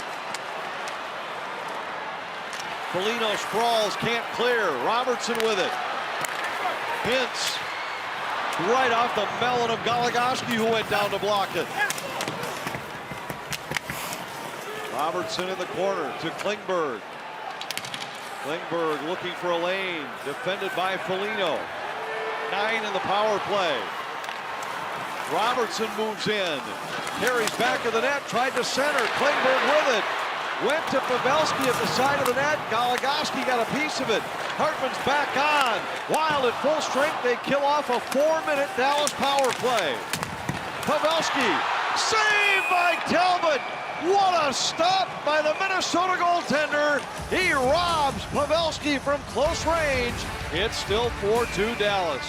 [SPEAKER 1] Foligno sprawls, can't clear. Robertson with it. Hintz right off the melon of Goligoski, who went down to block it. Robertson in the corner to Klingberg. Klingberg looking for a lane, defended by Foligno. 9 in the power play. Robertson moves in, carries back to the net, tried to center. Klingberg with it. Went to Pavelski at the side of the net. Goligoski got a piece of it. Hartman's back on. Wild at full strength. They kill off a 4-minute Dallas power play. Pavelski, saved by Talbot. What a stop by the Minnesota goaltender. He robs Pavelski from close range. It's still 4-2 Dallas.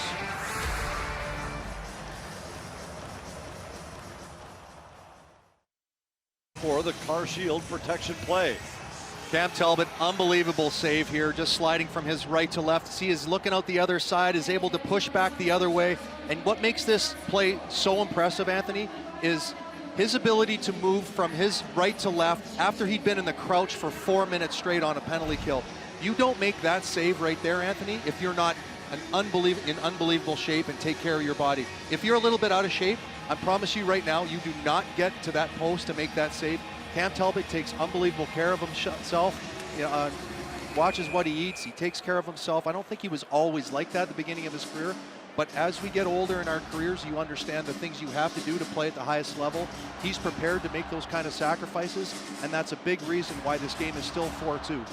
[SPEAKER 1] For the car shield protection play.
[SPEAKER 2] Cam Talbot, unbelievable save here, just sliding from his right to left. See, he's looking out the other side, is able to push back the other way. And what makes this play so impressive, Anthony, is his ability to move from his right to left after he'd been in the crouch for 4 minutes straight on a penalty kill. You don't make that save right there, Anthony, if you're not in unbelievable shape and take care of your body. If you're a little bit out of shape, I promise you right now, you do not get to that post to make that save. Cam Talbot takes unbelievable care of himself, watches what he eats, he takes care of himself. I don't think he was always like that at the beginning of his career, but as we get older in our careers, you understand the things you have to do to play at the highest level. He's prepared to make those kind of sacrifices, and that's a big reason why this game is still 4-2.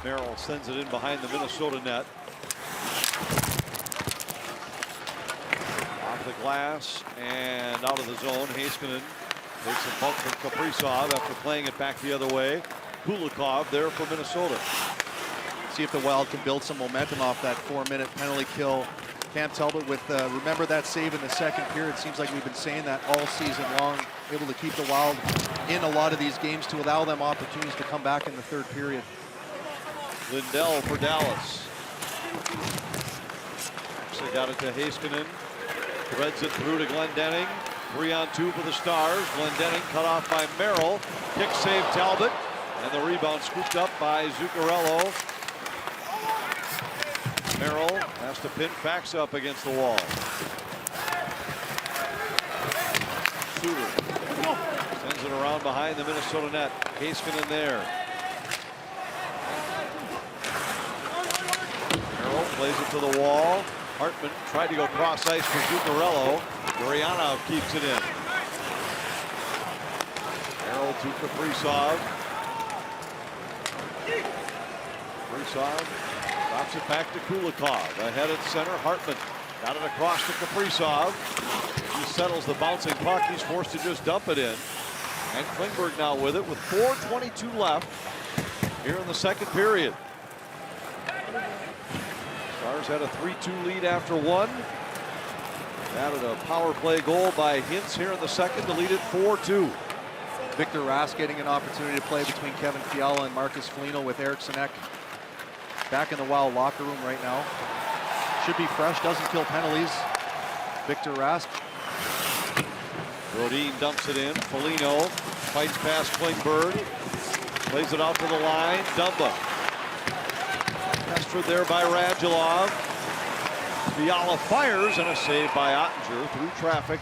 [SPEAKER 1] Merrill sends it in behind the Minnesota net. Off the glass and out of the zone. Heiskanen takes a bump from Kaprizov after playing it back the other way. Kulikov there for Minnesota.
[SPEAKER 2] See if the Wild can build some momentum off that 4-minute penalty kill. Cam Talbot with, remember that save in the second period. Seems like we've been saying that all season long. Able to keep the Wild in a lot of these games to allow them opportunities to come back in the third period.
[SPEAKER 1] Lindell for Dallas. They got it to Heiskanen. Threads it through to Glendening. 3-on-2 for the Stars. Glendening cut off by Merrill. Kick save Talbot. And the rebound scooped up by Zuccarello. Merrill has to pin Fax up against the wall. Suter sends it around behind the Minnesota net. Heiskanen there. Merrill plays it to the wall. Hartman tried to go cross ice for Zuccarello. Gurianov keeps it in. Merrill to Kaprizov. Kaprizov drops it back to Kulikov. Ahead at center, Hartman got it across to Kaprizov. He settles the bouncing puck. He's forced to just dump it in. And Klingberg now with it with 4:22 left here in the second period. Stars had a 3-2 lead after one. Added a power play goal by Hintz here in the second to lead it 4-2.
[SPEAKER 2] Victor Rask getting an opportunity to play between Kevin Fiala and Marcus Foligno with Eriksson Ek back in the Wild locker room right now. Should be fresh, doesn't kill penalties. Victor Rask.
[SPEAKER 1] Rodin dumps it in. Foligno fights past Klingberg. Plays it out to the line. Dumba. Pestered there by Radulov. Fiala fires and a save by Ottinger through traffic.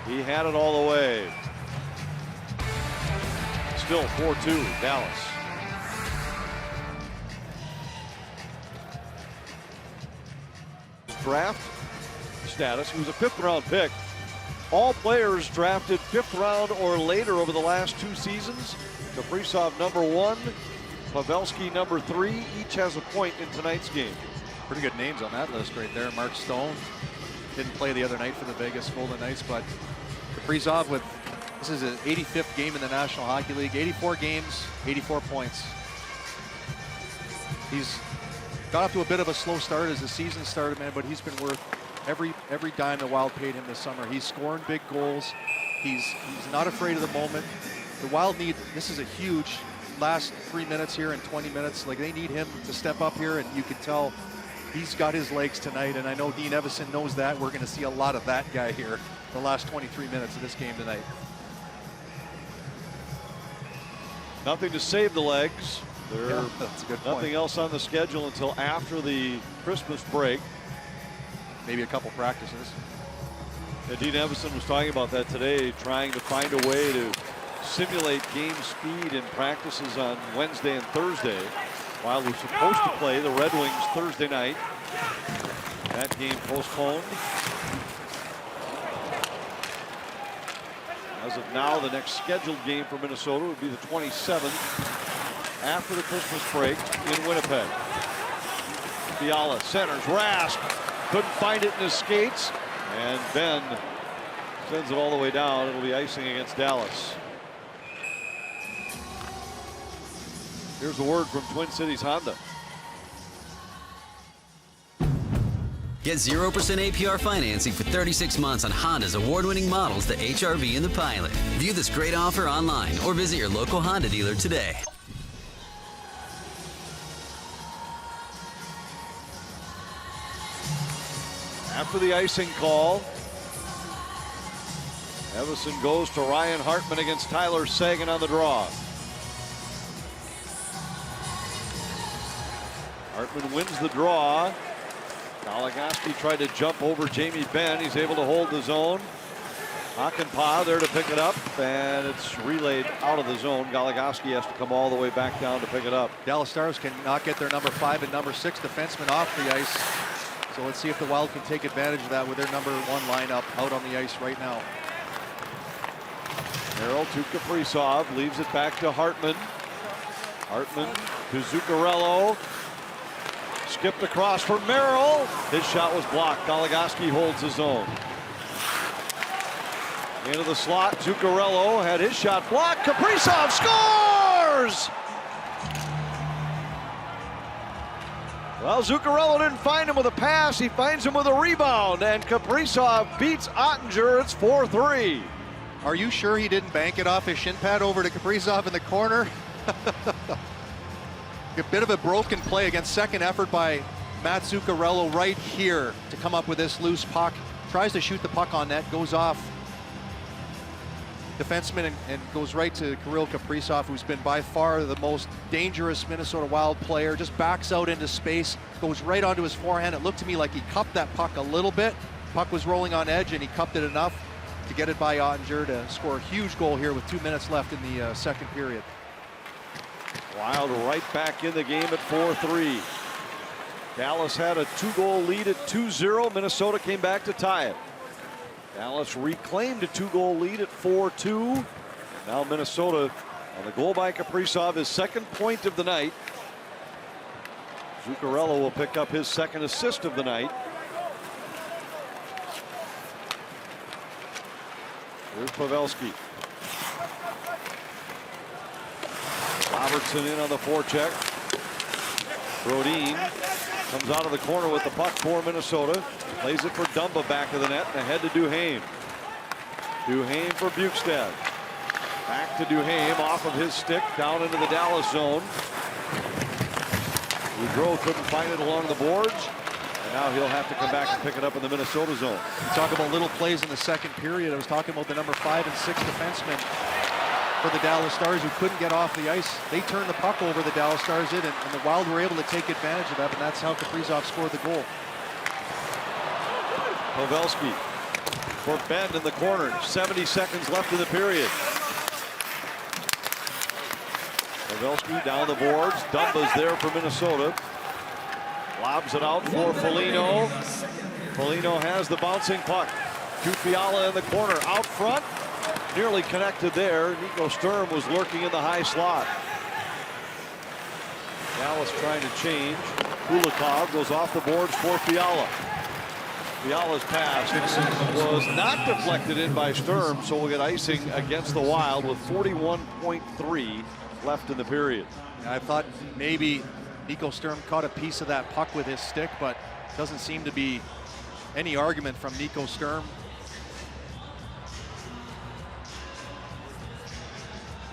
[SPEAKER 1] He had it all the way. Still 4-2 Dallas. Draft status. He was a 5th round pick. All players drafted 5th round or later over the last 2 seasons. Kaprizov #1, Pavelski #3. Each has a point in tonight's game.
[SPEAKER 2] Pretty good names on that list right there. Mark Stone didn't play the other night for the Vegas Golden Knights, but Kaprizov with, this is his 85th game in the National Hockey League. 84 games, 84 points. He's got off to a bit of a slow start as the season started, man, but he's been worth every dime the Wild paid him this summer. He's scoring big goals. He's not afraid of the moment. The Wild need, this is a huge last 3 minutes here and 20 minutes. Like, they need him to step up here, and you can tell he's got his legs tonight, and I know Dean Evason knows that. We're going to see a lot of that guy here the last 23 minutes of this game tonight.
[SPEAKER 1] Nothing to save the legs.
[SPEAKER 2] Yeah, that's a good point.
[SPEAKER 1] Nothing else on the schedule until after the Christmas break.
[SPEAKER 2] Maybe a couple practices.
[SPEAKER 1] Dean Evason was talking about that today, trying to find a way to simulate game speed in practices on Wednesday and Thursday. Wild was supposed to play the Red Wings Thursday night. That game postponed. As of now, the next scheduled game for Minnesota would be the 27th after the Christmas break in Winnipeg. Fiala centers, Rask couldn't find it in his skates, and Ben sends it all the way down. It'll be icing against Dallas. Here's the word from Twin Cities Honda.
[SPEAKER 6] Get 0% APR financing for 36 months on Honda's award-winning models, the HR-V and the Pilot. View this great offer online or visit your local Honda dealer today.
[SPEAKER 1] After the icing call, Evason goes to Ryan Hartman against Tyler Seguin on the draw. Hartman wins the draw. Goligoski tried to jump over Jamie Benn. He's able to hold the zone. Hakanpää there to pick it up, and it's relayed out of the zone. Goligoski has to come all the way back down to pick it up.
[SPEAKER 2] Dallas Stars cannot get their #5 and #6 defensemen off the ice. So let's see if the Wild can take advantage of that with their #1 lineup out on the ice right now.
[SPEAKER 1] Merrill to Kaprizov, leaves it back to Hartman. Hartman to Zuccarello. Skipped across for Merrill. His shot was blocked. Goligoski holds his own. Into the slot, Zuccarello had his shot blocked. Kaprizov scores! Well, Zuccarello didn't find him with a pass. He finds him with a rebound, and Kaprizov beats Ottinger. It's 4-3.
[SPEAKER 2] Are you sure he didn't bank it off his shin pad over to Kaprizov in the corner? A bit of a broken play against second effort by Matt Zuccarello right here to come up with this loose puck. Tries to shoot the puck on net, goes off defenseman and goes right to Kirill Kaprizov, who's been by far the most dangerous Minnesota Wild player. Just backs out into space, goes right onto his forehand. It looked to me like he cupped that puck a little bit. Puck was rolling on edge, and he cupped it enough to get it by Ottinger to score a huge goal here with 2 minutes left in the second period.
[SPEAKER 1] Wild right back in the game at 4-3. Dallas had a 2-goal lead at 2-0. Minnesota came back to tie it. Dallas reclaimed a 2-goal lead at 4-2. Now Minnesota on the goal by Kaprizov, his second point of the night. Zuccarello will pick up his second assist of the night. Here's Pavelski. Robertson in on the forecheck. Brodin comes out of the corner with the puck for Minnesota. Plays it for Dumba back of the net and ahead to Duhaime. Duhaime for Bukestad. Back to Duhaime off of his stick down into the Dallas zone. Boudreau couldn't find it along the boards. And now he'll have to come back and pick it up in the Minnesota zone.
[SPEAKER 2] You talk about little plays in the second period. I was talking about the #5 and #6 defensemen. for the Dallas Stars, who couldn't get off the ice. They turned the puck over, the Dallas Stars did, and the Wild were able to take advantage of that, and that's how Kaprizov scored the goal.
[SPEAKER 1] Pavelski for Benn in the corner. 70 seconds left in the period. Pavelski down the boards. Dumba's there for Minnesota. Lobs it out for Foligno. Foligno has the bouncing puck. To Fiala in the corner. Out front. Nearly connected there. Nico Sturm was lurking in the high slot. Dallas trying to change. Kulikov goes off the boards for Fiala. Fiala's pass was not deflected in by Sturm, so we'll get icing against the Wild with 41.3 left in the period.
[SPEAKER 2] I thought maybe Nico Sturm caught a piece of that puck with his stick, but doesn't seem to be any argument from Nico Sturm.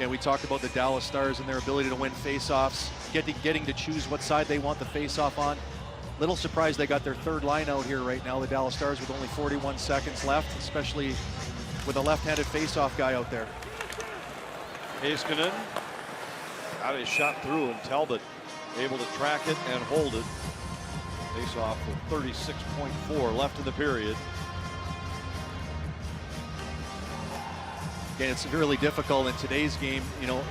[SPEAKER 2] And we talked about the Dallas Stars and their ability to win faceoffs, getting to choose what side they want the faceoff on. Little surprised they got their third line out here right now, the Dallas Stars, with only 41 seconds left, especially with a left-handed faceoff guy out there.
[SPEAKER 1] Heiskanen got his shot through, and Talbot able to track it and hold it. Faceoff with 36.4 left in the period.
[SPEAKER 2] Again, it's really difficult in today's game. You know,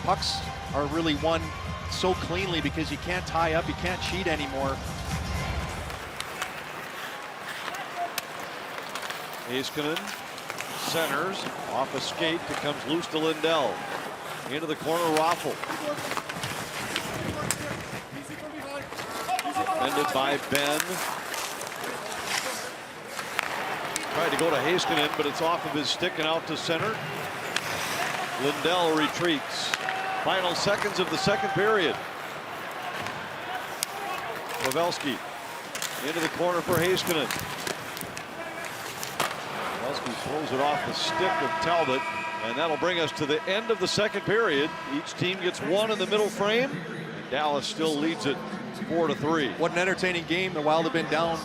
[SPEAKER 2] pucks are really won so cleanly because you can't tie up, you can't cheat anymore.
[SPEAKER 1] Heiskanen centers off a skate that comes loose to Lindell. Into the corner, Raffl. Defended by Benn. Tried to go to Heiskanen, but it's off of his stick and out to center. Lindell retreats. Final seconds of the second period. Pavelski into the corner for Heiskanen. Pavelski throws it off the stick of Talbot, and that'll bring us to the end of the second period. Each team gets one in the middle frame, and Dallas still leads it 4-3.
[SPEAKER 2] What an entertaining game. The Wild have been down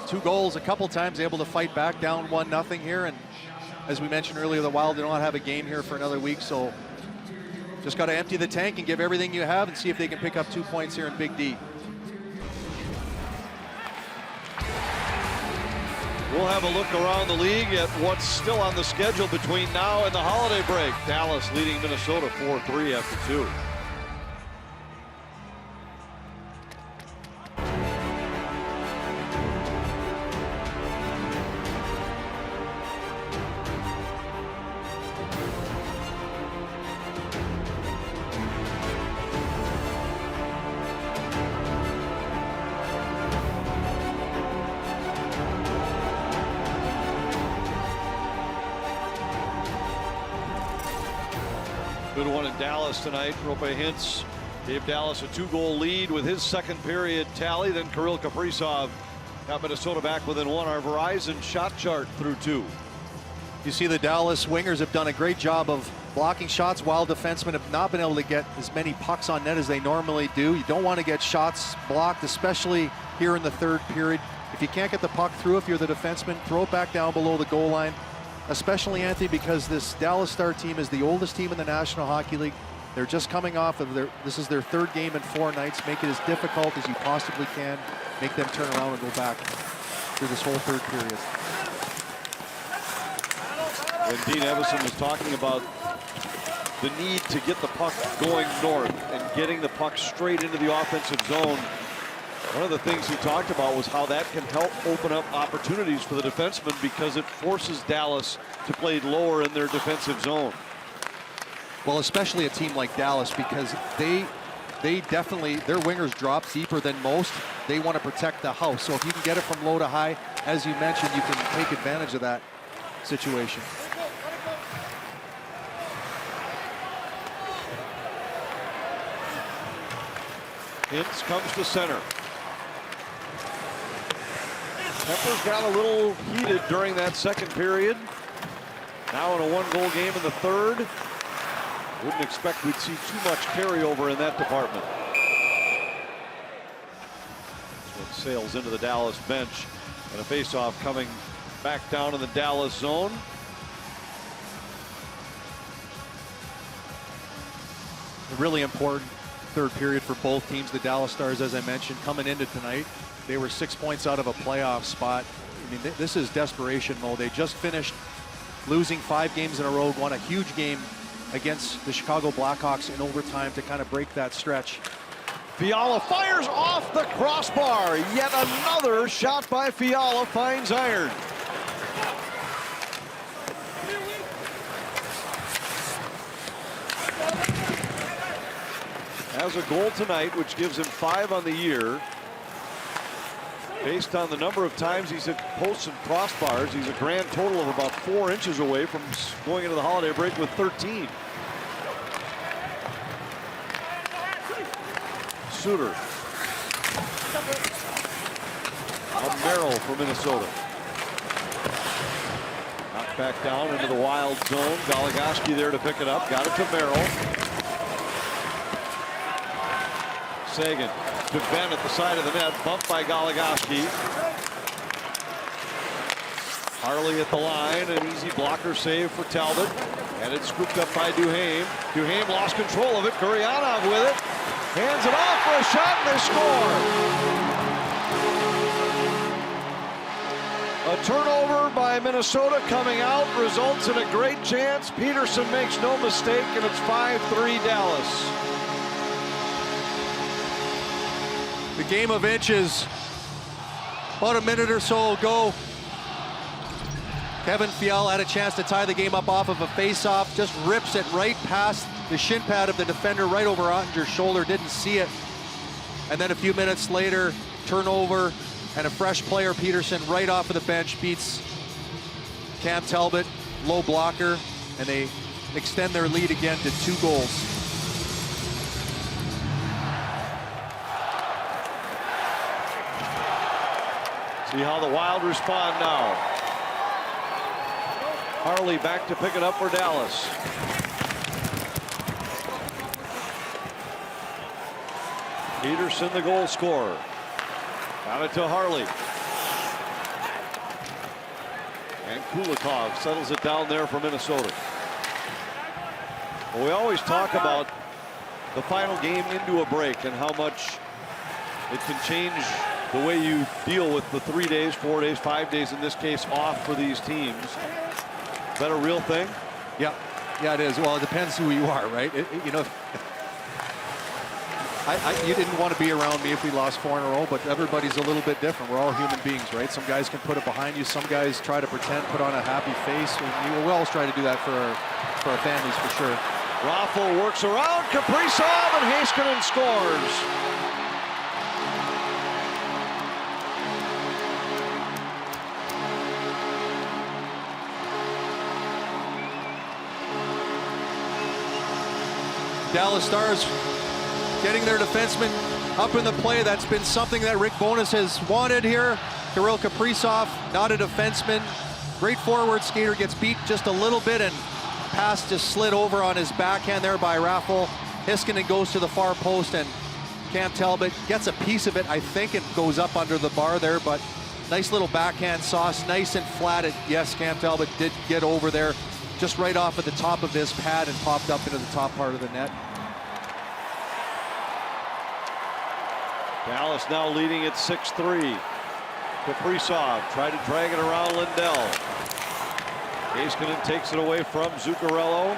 [SPEAKER 2] 2 goals a couple times, able to fight back, down 1-0 here. And as we mentioned earlier, the Wild do not have a game here for another week, so just got to empty the tank and give everything you have and see if they can pick up 2 points here in Big D.
[SPEAKER 1] We'll have a look around the league at what's still on the schedule between now and the holiday break. Dallas leading Minnesota 4-3 after 2. Good one in Dallas tonight. Rope Hintz gave Dallas a 2-goal lead with his second period tally. Then Kirill Kaprizov got Minnesota back within 1. Our Verizon shot chart through 2.
[SPEAKER 2] You see the Dallas wingers have done a great job of blocking shots, while defensemen have not been able to get as many pucks on net as they normally do. You don't want to get shots blocked, especially here in the third period. If you can't get the puck through, if you're the defenseman, throw it back down below the goal line. Especially, Anthony, because this Dallas Star team is the oldest team in the National Hockey League. They're just coming off of this is their 3rd game in 4 nights. Make it as difficult as you possibly can. Make them turn around and go back through this whole 3rd period.
[SPEAKER 1] When Dean Evason was talking about the need to get the puck going north and getting the puck straight into the offensive zone, one of the things he talked about was how that can help open up opportunities for the defensemen because it forces Dallas to play lower in their defensive zone.
[SPEAKER 2] Well, especially a team like Dallas, because they definitely, their wingers drop deeper than most. They want to protect the house. So if you can get it from low to high, as you mentioned, you can take advantage of that situation.
[SPEAKER 1] Hintz comes to center. Peppers got a little heated during that second period. Now in a 1-goal game in the 3rd. Wouldn't expect we'd see too much carryover in that department. So it sails into the Dallas bench, and a faceoff coming back down in the Dallas zone.
[SPEAKER 2] A really important third period for both teams. The Dallas Stars, as I mentioned, coming into tonight, they were 6 points out of a playoff spot. I mean, this is desperation mode. They just finished losing 5 games in a row, won a huge game against the Chicago Blackhawks in overtime to kind of break that stretch.
[SPEAKER 1] Fiala fires off the crossbar. Yet another shot by Fiala finds iron. Has a goal tonight, which gives him 5 on the year. Based on the number of times he's hit posts and crossbars, he's a grand total of about 4 inches away from going into the holiday break with 13. Suter. A Merrill for Minnesota. Knocked back down into the wild zone. Goligoski there to pick it up. Got it to Merrill. Sagan to Ben at the side of the net. Bumped by Goligoski. Harley at the line. An easy blocker save for Talbot. And it's scooped up by Duhaime. Duhaime lost control of it. Gurianov with it. Hands it off for a shot and they score. A turnover by Minnesota coming out results in a great chance. Peterson makes no mistake, and it's 5-3 Dallas.
[SPEAKER 2] The game of inches. About a minute or so ago, Kevin Fiala had a chance to tie the game up off of a face-off. Just rips it right past the shin pad of the defender, right over Ottinger's shoulder. Didn't see it. And then a few minutes later, turnover and a fresh player, Peterson, right off of the bench, beats Cam Talbot, low blocker, and they extend their lead again to 2 goals.
[SPEAKER 1] See how the Wild respond now. Harley back to pick it up for Dallas. Peterson, the goal scorer. Got it to Harley. And Kulikov settles it down there for Minnesota. Well, we always talk about the final game into a break and how much it can change the way you deal with the 3 days, 4 days, 5 days in this case off for these teams. Is that a real thing?
[SPEAKER 2] Yeah, it is. Well, it depends who you are, right? You know, you didn't want to be around me if we lost 4 in a row, but everybody's a little bit different. We're all human beings, right? Some guys can put it behind you. Some guys try to pretend, put on a happy face. We always try to do that for our families, for sure.
[SPEAKER 1] Raffle works around Kaprizov, and Heiskanen scores.
[SPEAKER 2] Dallas Stars getting their defenseman up in the play. That's been something that Rick Bowness has wanted here. Kirill Kaprizov, not a defenseman. Great forward skater, gets beat just a little bit, and pass just slid over on his backhand there by Raffle. Heiskanen goes to the far post, and Cam Talbot gets a piece of it. I think it goes up under the bar there, but nice little backhand sauce, nice and flat. Yes, Cam Talbot did get over there just right off at the top of his pad and popped up into the top part of the net.
[SPEAKER 1] Dallas now leading at 6-3. Kaprizov tried to drag it around Lindell. Heiskanen takes it away from Zuccarello.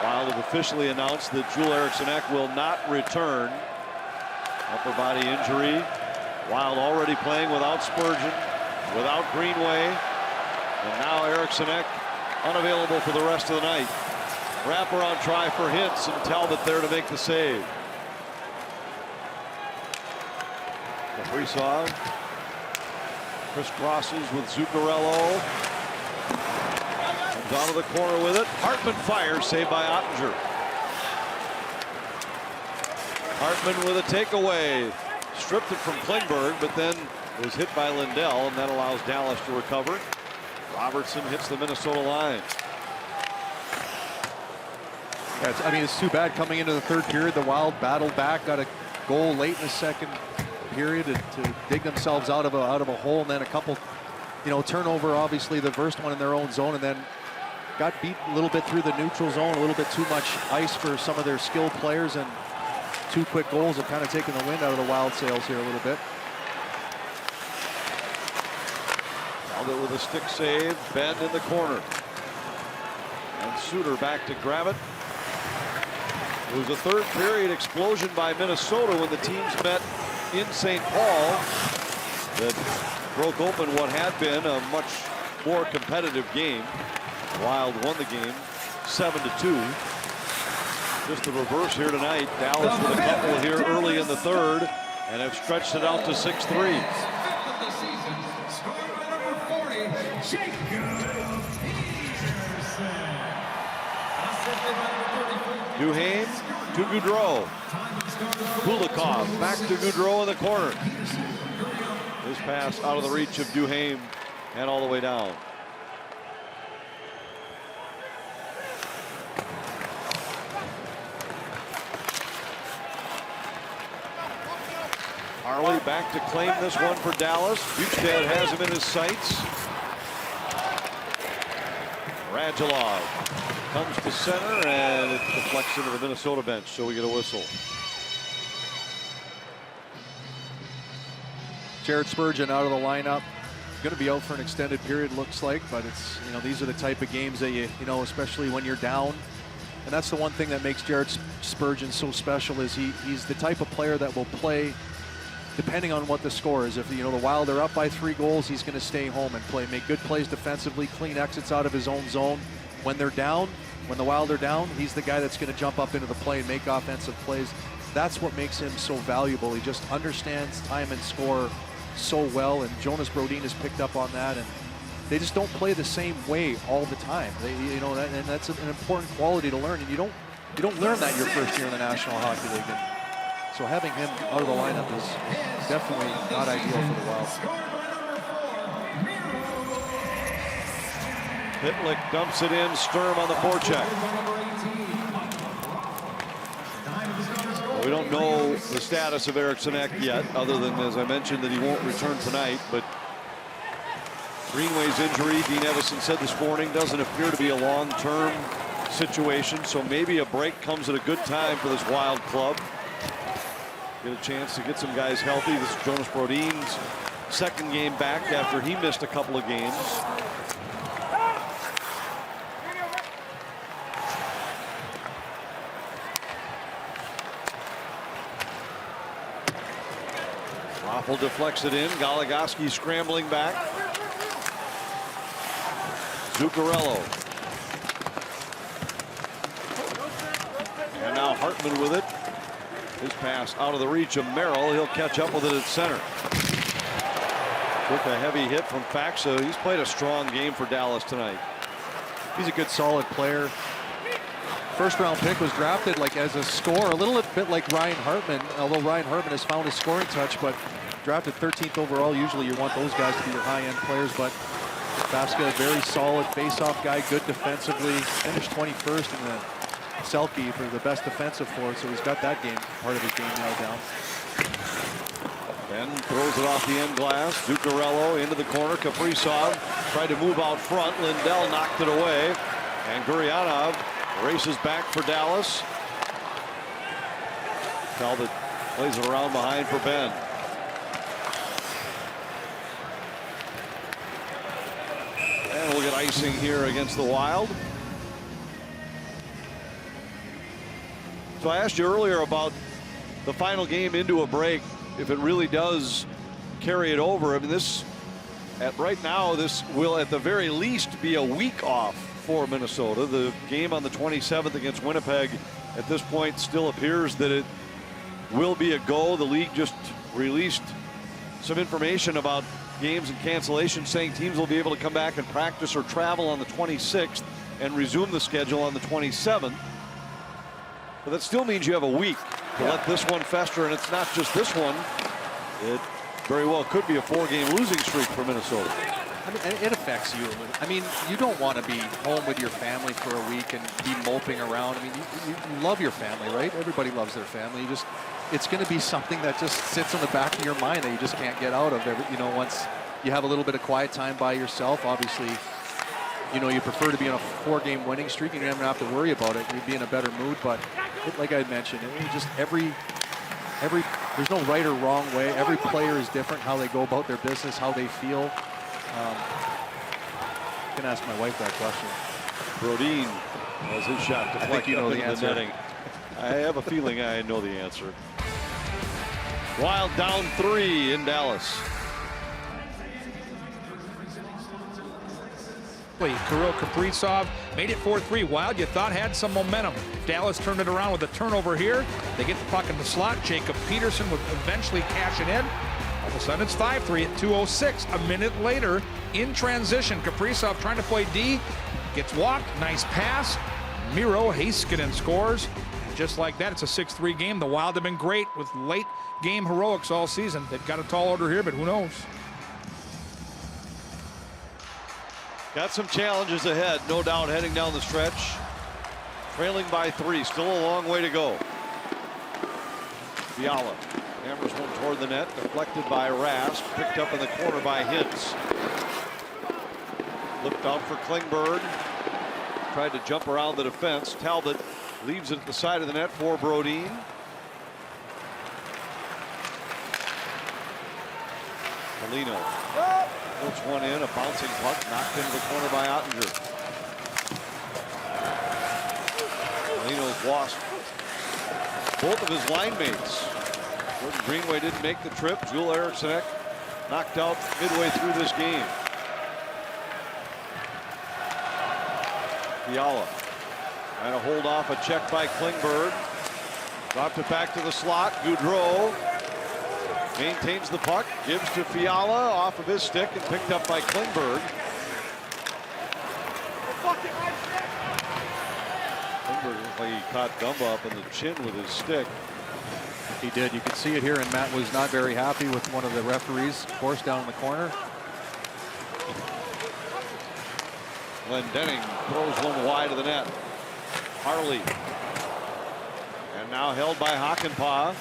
[SPEAKER 1] Wild have officially announced that Joel Eriksson Ek will not return. Upper body injury. Wild already playing without Spurgeon, without Greenway, and now Eriksson Ek unavailable for the rest of the night. Wraparound try for Hintz, and Talbot there to make the save. Kaprizov crisscrosses with Zuccarello. Comes out of the corner with it. Hartman fires, saved by Ottinger. Hartman with a takeaway. Stripped it from Klingberg, but then was hit by Lindell, and that allows Dallas to recover. Robertson hits the Minnesota line.
[SPEAKER 2] Yeah, I mean, it's too bad coming into the third period. The Wild battled back, got a goal late in the second period to dig themselves out of a hole, and then a couple, turnover. Obviously, the first one in their own zone, and then got beat a little bit through the neutral zone, a little bit too much ice for some of their skilled players, and 2 quick goals have kind of taken the wind out of the Wild sails here a little bit.
[SPEAKER 1] Held it with a stick save. Benn in the corner. And Suter back to grab it. It was a third period explosion by Minnesota when the teams met in St. Paul that broke open what had been a much more competitive game. Wild won the game 7-2. Just the reverse here tonight. Dallas with a couple here early in the third and have stretched it out to 6-3. Duhaime to Gaudreau. Kulikov back to Gaudreau in the corner. This pass out of the reach of Duhaime and all the way down. Harley back to claim this one for Dallas. Bukestad has him in his sights. Radulov comes to center and it deflects into the Minnesota bench, so we get a whistle.
[SPEAKER 2] Jared Spurgeon out of the lineup. Going to be out for an extended period, looks like, but it's, you know, these are the type of games that you know, especially when you're down. And that's the one thing that makes Jared Spurgeon so special is he's the type of player that will play depending on what the score is. If, you know, the Wild are up by 3 goals, he's going to stay home and play, make good plays defensively, clean exits out of his own zone. When they're down, when the Wild are down, he's the guy that's going to jump up into the play and make offensive plays. That's what makes him so valuable. He just understands time and score so well, and Jonas Brodin has picked up on that, and they just don't play the same way all the time. They, you know, and that's an important quality to learn, and you don't learn that your first year in the National Hockey League. And so having him out of the lineup is definitely not ideal for the Wild.
[SPEAKER 1] Pitlick dumps it in. Sturm on the forecheck. We don't know the status of Eriksson Ek yet, other than, as I mentioned, that he won't return tonight. But Greenway's injury, Dean Evison said this morning, doesn't appear to be a long-term situation. So maybe a break comes at a good time for this Wild club. Get a chance to get some guys healthy. This is Jonas Brodin's second game back after he missed a couple of games. Raffle deflects it in. Goligoski scrambling back. Zuccarello. And now Hartman with it. His pass out of the reach of Merrill. He'll catch up with it at center. Took a heavy hit from Faxa. He's played a strong game for Dallas tonight.
[SPEAKER 2] He's a good, solid player. First-round pick, was drafted like as a scorer, a little bit like Ryan Hartman, although Ryan Hartman has found his scoring touch, but drafted 13th overall. Usually you want those guys to be your high-end players, but Faxa, a very solid face-off guy, good defensively, finished 21st in the Selke for the best defensive forward, so he's got that game, part of his game now down.
[SPEAKER 1] Ben throws it off the end glass. Zuccarello into the corner. Kaprizov tried to move out front. Lindell knocked it away. And Gurianov races back for Dallas. Talbot plays it around behind for Ben. And we'll get icing here against the Wild. So I asked you earlier about the final game into a break, if it really does carry it over. I mean, right now, this will at the very least be a week off for Minnesota. The game on the 27th against Winnipeg at this point still appears that it will be a go. The league just released some information about games and cancellations, saying teams will be able to come back and practice or travel on the 26th and resume the schedule on the 27th. But that still means you have a week to let this one fester, and it's not just this one. It very well could be a 4-game losing streak for Minnesota.
[SPEAKER 2] I mean, it affects you. I mean, you don't want to be home with your family for a week and be moping around. I mean, you love your family, right? Everybody loves their family. It's going to be something that just sits on the back of your mind that you just can't get out of. You know, once you have a little bit of quiet time by yourself, obviously you know, you prefer to be on a 4-game winning streak and you don't have to worry about it. You'd be in a better mood. But like I mentioned, it just there's no right or wrong way. Every player is different, how they go about their business, how they feel. You can ask my wife that question.
[SPEAKER 1] Brodin was his shot to
[SPEAKER 2] think you know the answer.
[SPEAKER 1] netting. I have a feeling I know the answer. Wild down 3 in Dallas.
[SPEAKER 3] Kirill Kaprizov made it 4-3. Wild, you thought had some momentum. Dallas turned it around with a turnover here. They get the puck in the slot. Jacob Peterson would eventually cash it in. All of a sudden, it's 5-3 at 2:06. A minute later, in transition, Kaprizov trying to play D, gets walked. Nice pass. Miro Heiskanen scores. And just like that, it's a 6-3 game. The Wild have been great with late game heroics all season. They've got a tall order here, but who knows?
[SPEAKER 1] Got some challenges ahead, no doubt, heading down the stretch. Trailing by 3, still a long way to go. Fiala hammers one toward the net, deflected by Rask, picked up in the corner by Hintz. Looked out for Klingberg, tried to jump around the defense. Talbot leaves it at the side of the net for Brodin. Polino puts one in, a bouncing puck knocked into the corner by Ottinger. Polino's lost both of his line mates. Jordan Greenway didn't make the trip. Joel Eriksson knocked out midway through this game. Fiala trying to hold off a check by Klingberg. Dropped it back to the slot. Goudreau maintains the puck, gives to Fiala off of his stick and picked up by Klingberg. Klingberg looked like he caught Dumba up in the chin with his stick.
[SPEAKER 2] He did. You could see it here, and Matt was not very happy with one of the referees forced down in the corner.
[SPEAKER 1] Glendening throws one wide of the net. Harley. And now held by Hakanpää.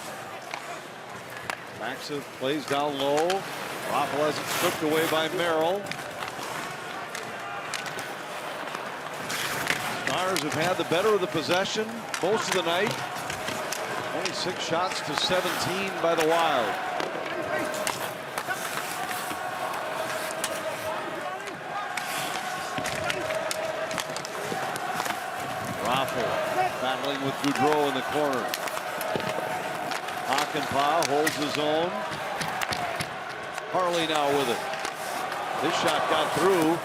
[SPEAKER 1] Maxa plays down low. Raffle has it stripped away by Merrill. Stars have had the better of the possession most of the night. 26 shots to 17 by the Wild. Raffle battling with Goudreau in the corner. Hakanpää holds his own. Harley now with it. His shot got through.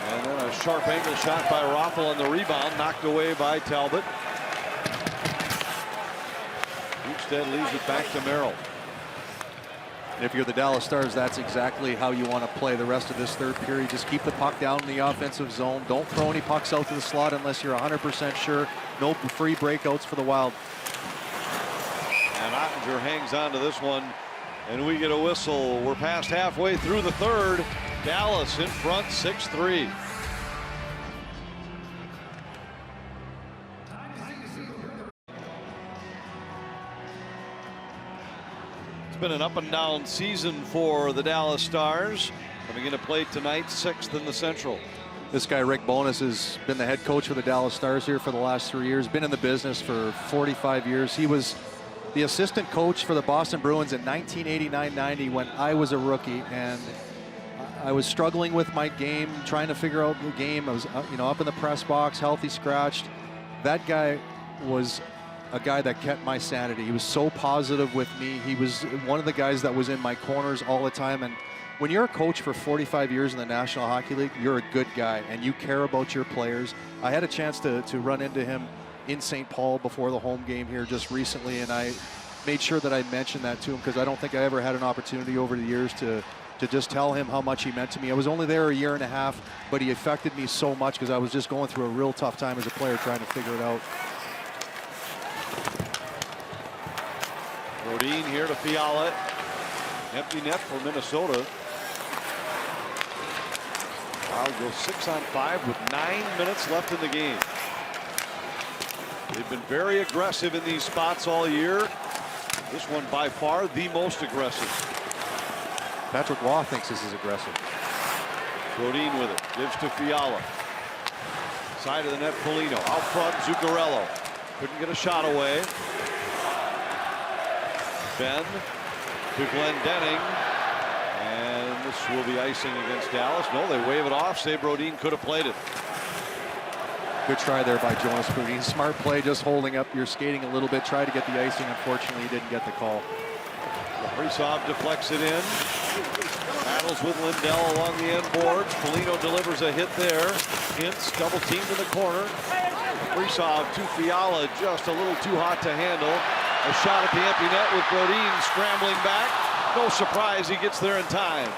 [SPEAKER 1] And then a sharp angle shot by Raffle on the rebound, knocked away by Talbot. Instead leaves it back to Merrill.
[SPEAKER 2] If you're the Dallas Stars, that's exactly how you want to play the rest of this third period. Just keep the puck down in the offensive zone. Don't throw any pucks out to the slot unless you're 100% sure. No free breakouts for the Wild.
[SPEAKER 1] And Ottinger hangs on to this one, and we get a whistle. We're past halfway through the third. Dallas in front 6-3. It's been an up and down season for the Dallas Stars. Coming into play tonight, 6th in the Central.
[SPEAKER 2] This guy, Rick Bowness, has been the head coach for the Dallas Stars here for the last 3 years. Been in the business for 45 years. He was the assistant coach for the Boston Bruins in 1989-90 when I was a rookie, and I was struggling with my game, trying to figure out the game. I was, up in the press box, healthy, scratched. That guy was a guy that kept my sanity. He was so positive with me. He was one of the guys that was in my corners all the time. And when you're a coach for 45 years in the National Hockey League, you're a good guy and you care about your players. I had a chance to run into him in St. Paul before the home game here just recently, and I made sure that I mentioned that to him because I don't think I ever had an opportunity over the years to just tell him how much he meant to me. I was only there a year and a half, but he affected me so much because I was just going through a real tough time as a player trying to figure it out.
[SPEAKER 1] Brodin here to Fiala. Empty net for Minnesota. Wild goes 6-on-5 with 9 minutes left in the game. They've been very aggressive in these spots all year. This one by far the most aggressive.
[SPEAKER 2] Patrick Waugh thinks this is aggressive.
[SPEAKER 1] Brodin with it. Gives to Fiala. Side of the net, Foligno. Out front, Zuccarello. Couldn't get a shot away. Ben to Glendening. And this will be icing against Dallas. No, they wave it off. Say Brodin could have played it.
[SPEAKER 2] Good try there by Jonas Brodin. Smart play, just holding up your skating a little bit. Try to get the icing. Unfortunately, he didn't get the call.
[SPEAKER 1] Kaprizov deflects it in. Battles with Lindell along the end boards. Foligno delivers a hit there. Hintz double teamed in the corner. Kaprizov to Fiala, just a little too hot to handle. A shot at the empty net with Brodin scrambling back. No surprise, he gets there in time.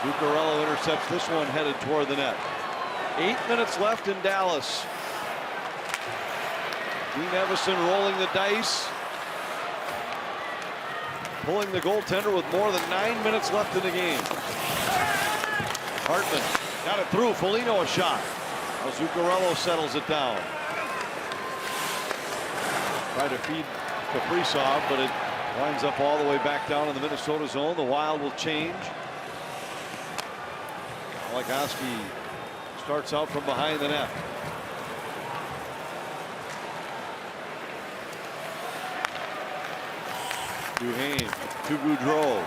[SPEAKER 1] Zuccarello intercepts this one, headed toward the net. 8 minutes left in Dallas. Dean Evason rolling the dice. Pulling the goaltender with more than 9 minutes left in the game. Hartman got it through. Foligno a shot. Now Zuccarello settles it down. Try to feed Kaprizov, but it winds up all the way back down in the Minnesota zone. The Wild will change. Goligoski starts out from behind the net. Duhaime to Goudreau.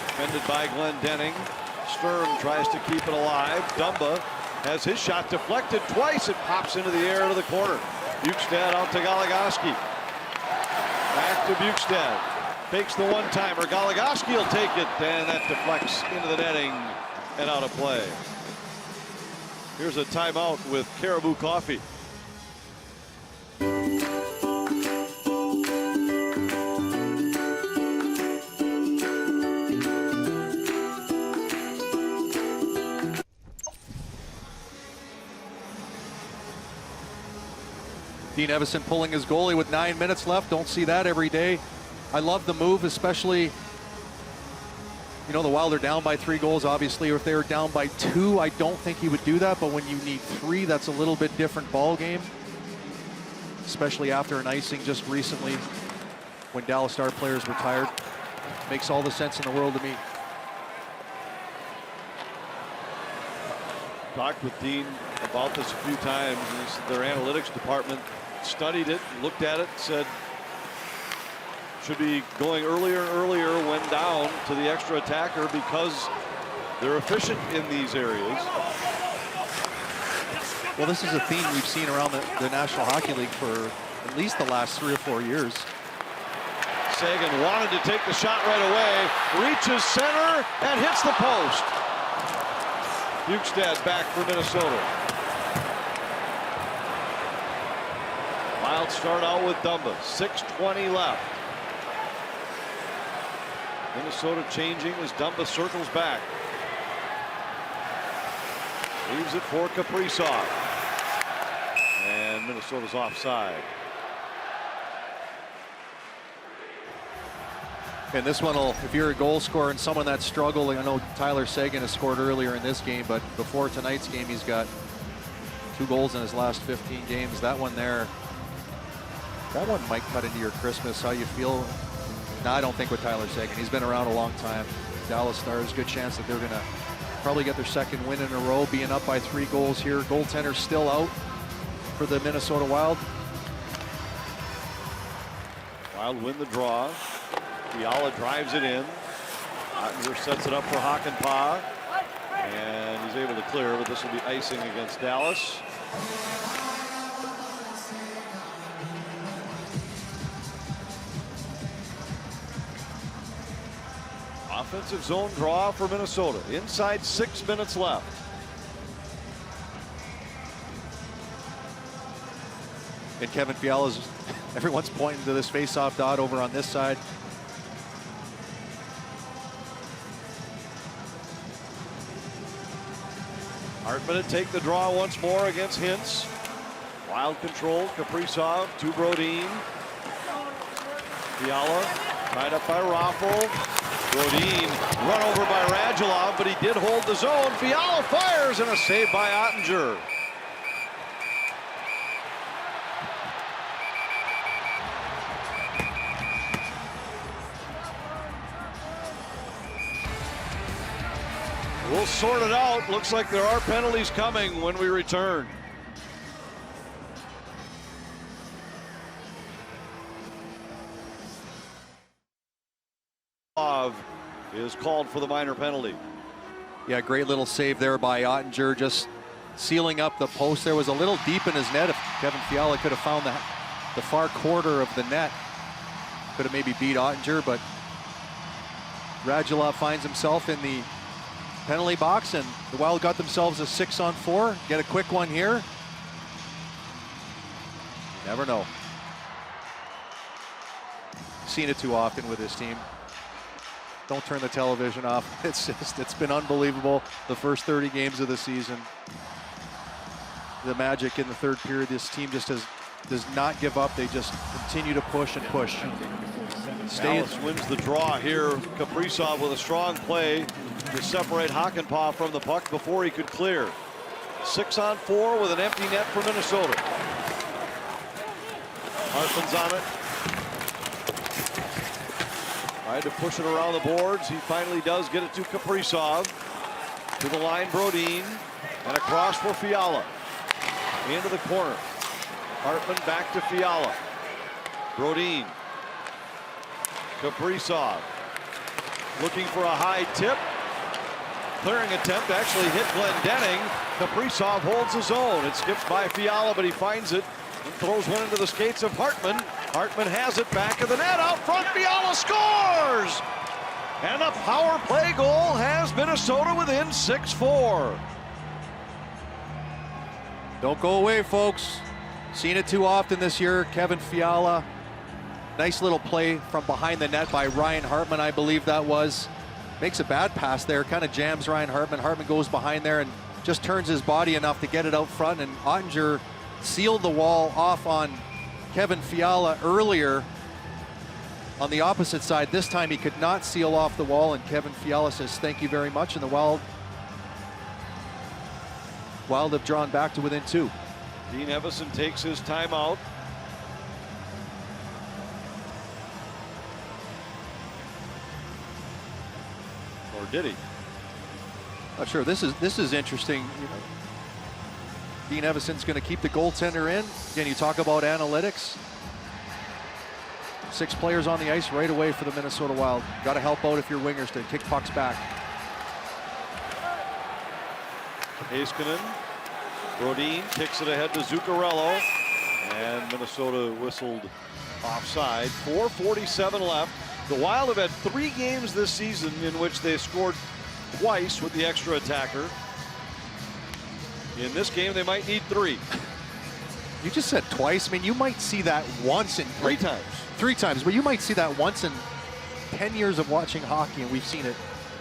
[SPEAKER 1] Defended by Glendening. Sturm tries to keep it alive. Dumba has his shot deflected twice. It pops into the air to the corner. Bukestad out to Goligoski. Back to Bukestad. Fakes the one-timer. Goligoski will take it, and that deflects into the netting and out of play. Here's a timeout with Caribou Coffee.
[SPEAKER 2] Dean Evason pulling his goalie with 9 minutes left. Don't see that every day. I love the move, especially, you know, the Wild are down by 3 goals. Obviously, if they were down by 2, I don't think he would do that. But when you need 3, that's a little bit different ball game, especially after an icing just recently when Dallas Star players retired. Makes all the sense in the world to me.
[SPEAKER 1] Talked with Dean about this a few times. Their analytics department studied it, looked at it, said should be going earlier and earlier when down to the extra attacker because they're efficient in these areas.
[SPEAKER 2] Well, this is a theme we've seen around the National Hockey League for at least the last 3 or 4 years.
[SPEAKER 1] Sagan wanted to take the shot right away, reaches center and hits the post. Bukestad back for Minnesota. Wild start out with Dumba. 6:20 left. Minnesota changing as Dumba circles back. Leaves it for Kaprizov. And Minnesota's offside.
[SPEAKER 2] And this one will, if you're a goal scorer and someone that's struggling, I know Tyler Seguin has scored earlier in this game, but before tonight's game, he's got 2 goals in his last 15 games. That one there, that one might cut into your Christmas. How you feel? No, I don't think with Tyler Seguin. He's been around a long time. Dallas Stars, good chance that they're going to probably get their 2nd win in a row, being up by 3 goals here. Goaltender still out for the Minnesota Wild.
[SPEAKER 1] Wild win the draw. Fiala drives it in. Ottinger sets it up for Hakanpää. And he's able to clear, but this will be icing against Dallas. Offensive zone draw for Minnesota. Inside 6 minutes left.
[SPEAKER 2] And Kevin Fiala's, everyone's pointing to this face-off dot over on this side.
[SPEAKER 1] Hartman to take the draw once more against Hintz. Wild control. Kaprizov to Brodin. Fiala tied up by Raffl. Brodin run over by Radulov, but he did hold the zone. Fiala fires and a save by Ottinger. We'll sort it out. Looks like there are penalties coming when we return. Is called for the minor penalty.
[SPEAKER 2] Yeah, great little save there by Ottinger, just sealing up the post. There was a little deep in his net. If Kevin Fiala could have found the far quarter of the net, could have maybe beat Ottinger, but Radulov finds himself in the penalty box, and the Wild got themselves a 6-on-4. Get a quick one here. You never know. Seen it too often with this team. Don't turn the television off. It's been unbelievable. The first 30 games of the season. The magic in the third period. This team just does not give up. They just continue to push and push.
[SPEAKER 1] Dallas wins the draw here. Kaprizov with a strong play to separate Hakanpää from the puck before he could clear. 6-on-4 with an empty net for Minnesota. Hartman's on it. Tried to push it around the boards. He finally does get it to Kaprizov. To the line, Brodin. And across for Fiala. Into the corner. Hartman back to Fiala. Brodin. Kaprizov. Looking for a high tip. Clearing attempt actually hit Glendening. Kaprizov holds his own. It skips by Fiala, but he finds it and throws one into the skates of Hartman. Hartman has it back of the net. Out front, Fiala scores! And a power play goal has Minnesota within 6-4.
[SPEAKER 2] Don't go away, folks. Seen it too often this year. Kevin Fiala. Nice little play from behind the net by Ryan Hartman, I believe that was. Makes a bad pass there, kind of jams Ryan Hartman. Hartman goes behind there and just turns his body enough to get it out front, and Ottinger sealed the wall off on Kevin Fiala earlier on the opposite side. This time he could not seal off the wall, and Kevin Fiala says thank you very much, and the Wild have drawn back to within 2.
[SPEAKER 1] Dean Evason takes his timeout. Or did he?
[SPEAKER 2] Not sure. This is interesting. You know, Dean Evason's going to keep the goaltender in. Again, you talk about analytics. 6 players on the ice right away for the Minnesota Wild. Got to help out if you're wingers to kick pucks back.
[SPEAKER 1] Heiskanen. Brodin kicks it ahead to Zuccarello. And Minnesota whistled offside. 4:47 left. The Wild have had 3 games this season in which they scored twice with the extra attacker. In this game, they might need 3.
[SPEAKER 2] You just said twice. I mean, you might see that once in
[SPEAKER 1] 3 times.
[SPEAKER 2] 3 times, but you might see that once in 10 years of watching hockey, and we've seen it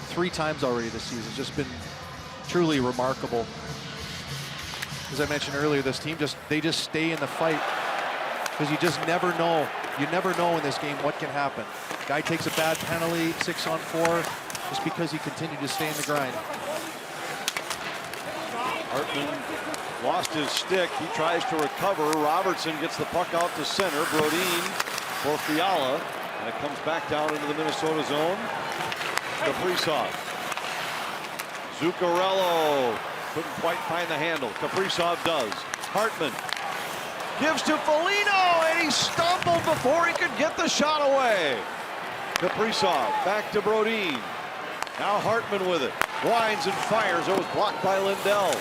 [SPEAKER 2] 3 times already this season. It's just been truly remarkable. As I mentioned earlier, this team they just stay in the fight because you just never know. You never know in this game what can happen. Guy takes a bad penalty, 6-on-4, just because he continued to stay in the grind.
[SPEAKER 1] Hartman lost his stick. He tries to recover. Robertson gets the puck out to center. Brodin for Fiala. And it comes back down into the Minnesota zone. Kaprizov. Zuccarello couldn't quite find the handle. Kaprizov does. Hartman gives to Foligno, and he stumbled before he could get the shot away. Kaprizov back to Brodin. Now Hartman with it. Winds and fires. It was blocked by Lindell.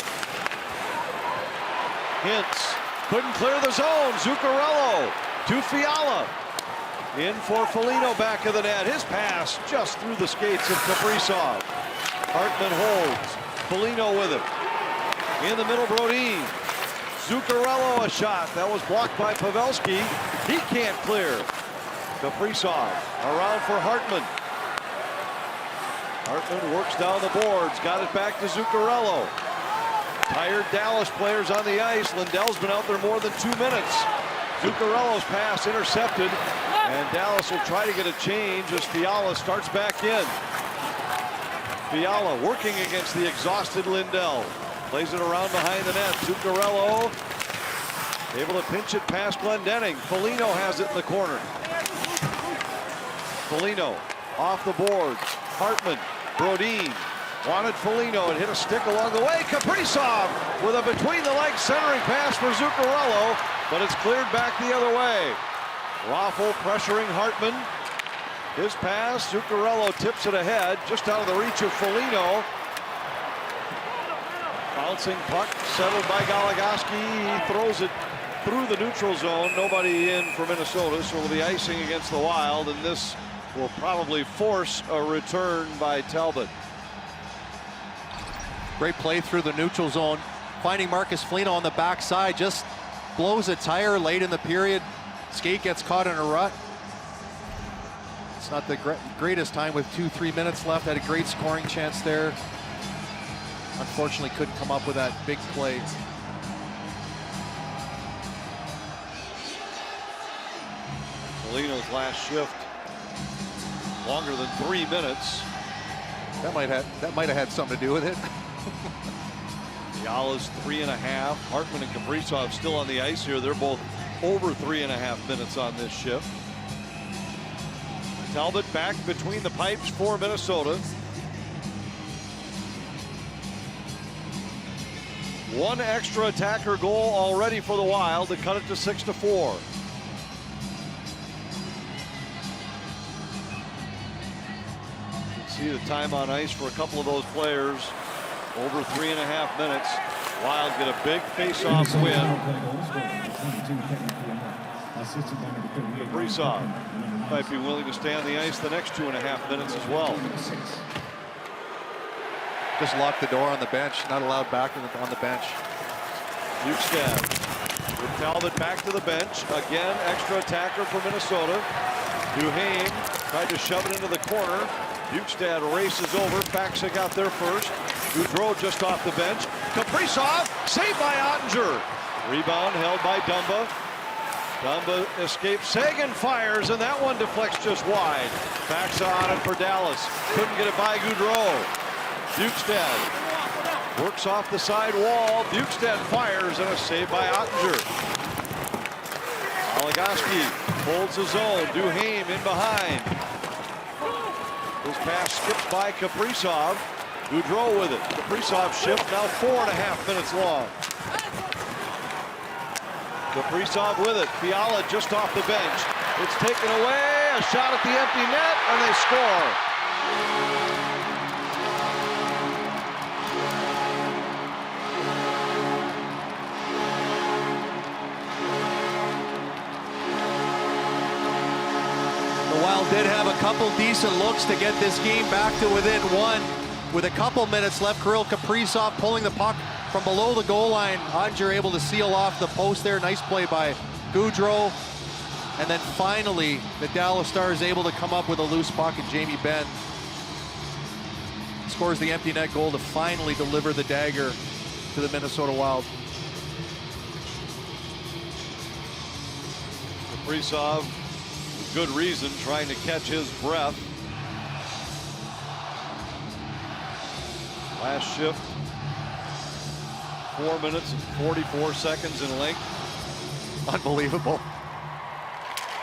[SPEAKER 1] Hintz couldn't clear the zone. Zuccarello to Fiala. In for Foligno back of the net. His pass just through the skates of Kaprizov. Hartman holds. Foligno with it. In the middle, Brodin. Zuccarello a shot. That was blocked by Pavelski. He can't clear. Kaprizov around for Hartman. Hartman works down the boards. Got it back to Zuccarello. Tired Dallas players on the ice. Lindell's been out there more than 2 minutes. Zuccarello's pass intercepted. And Dallas will try to get a change as Fiala starts back in. Fiala working against the exhausted Lindell. Plays it around behind the net. Zuccarello able to pinch it past Glendening. Foligno has it in the corner. Foligno off the boards. Hartman, Brodin, Wanted Foligno and hit a stick along the way. Kaprizov with a between-the-legs centering pass for Zuccarello, but it's cleared back the other way. Raffl pressuring Hartman. His pass, Zuccarello tips it ahead, just out of the reach of Foligno. Bouncing puck, settled by Goligoski. He throws it through the neutral zone. Nobody in for Minnesota, so it'll be icing against the Wild, and this will probably force a return by Talbot.
[SPEAKER 2] Great play through the neutral zone. Finding Marcus Foligno on the backside, just blows a tire late in the period. Skate gets caught in a rut. It's not the greatest time with 2-3 minutes left. Had a great scoring chance there. Unfortunately, couldn't come up with that big play.
[SPEAKER 1] Foligno's last shift, longer than 3 minutes.
[SPEAKER 2] That might have had something to do with it.
[SPEAKER 1] Fiala's 3.5. Hartman and Kaprizov still on the ice here. They're both over 3.5 minutes on this shift. Talbot back between the pipes for Minnesota. One extra attacker goal already for the Wild to cut it to 6-4. See the time on ice for a couple of those players. Over 3.5 minutes. Wild get a big face-off win. Kaprizov might be willing to stay on the ice the next 2.5 minutes as well.
[SPEAKER 2] Just locked the door on the bench, not allowed back on the bench.
[SPEAKER 1] Bukestad with Talbot back to the bench. Again, extra attacker for Minnesota. Duhaime tried to shove it into the corner. Bukestad races over. Faxa got there first. Goudreau just off the bench. Kaprizov saved by Ottinger. Rebound held by Dumba. Dumba escapes. Sagan fires, and that one deflects just wide. Faxa on it for Dallas. Couldn't get it by Goudreau. Bukestad works off the side wall. Bukestad fires, and a save by Ottinger. Goligoski holds his own. Duhaime in behind. His pass skips by Kaprizov. Goudreau with it. Kaprizov shift now 4.5 minutes long. Kaprizov with it. Fiala just off the bench. It's taken away. A shot at the empty net, and they score.
[SPEAKER 2] The Wild did have a couple decent looks to get this game back to within one. With a couple minutes left, Kirill Kaprizov pulling the puck from below the goal line. Ottinger able to seal off the post there. Nice play by Goudreau. And then finally, the Dallas Stars able to come up with a loose puck, and Jamie Benn scores the empty net goal to finally deliver the dagger to the Minnesota Wild.
[SPEAKER 1] Kaprizov, with good reason, trying to catch his breath. Last shift, 4 minutes and 44 seconds in length.
[SPEAKER 2] Unbelievable.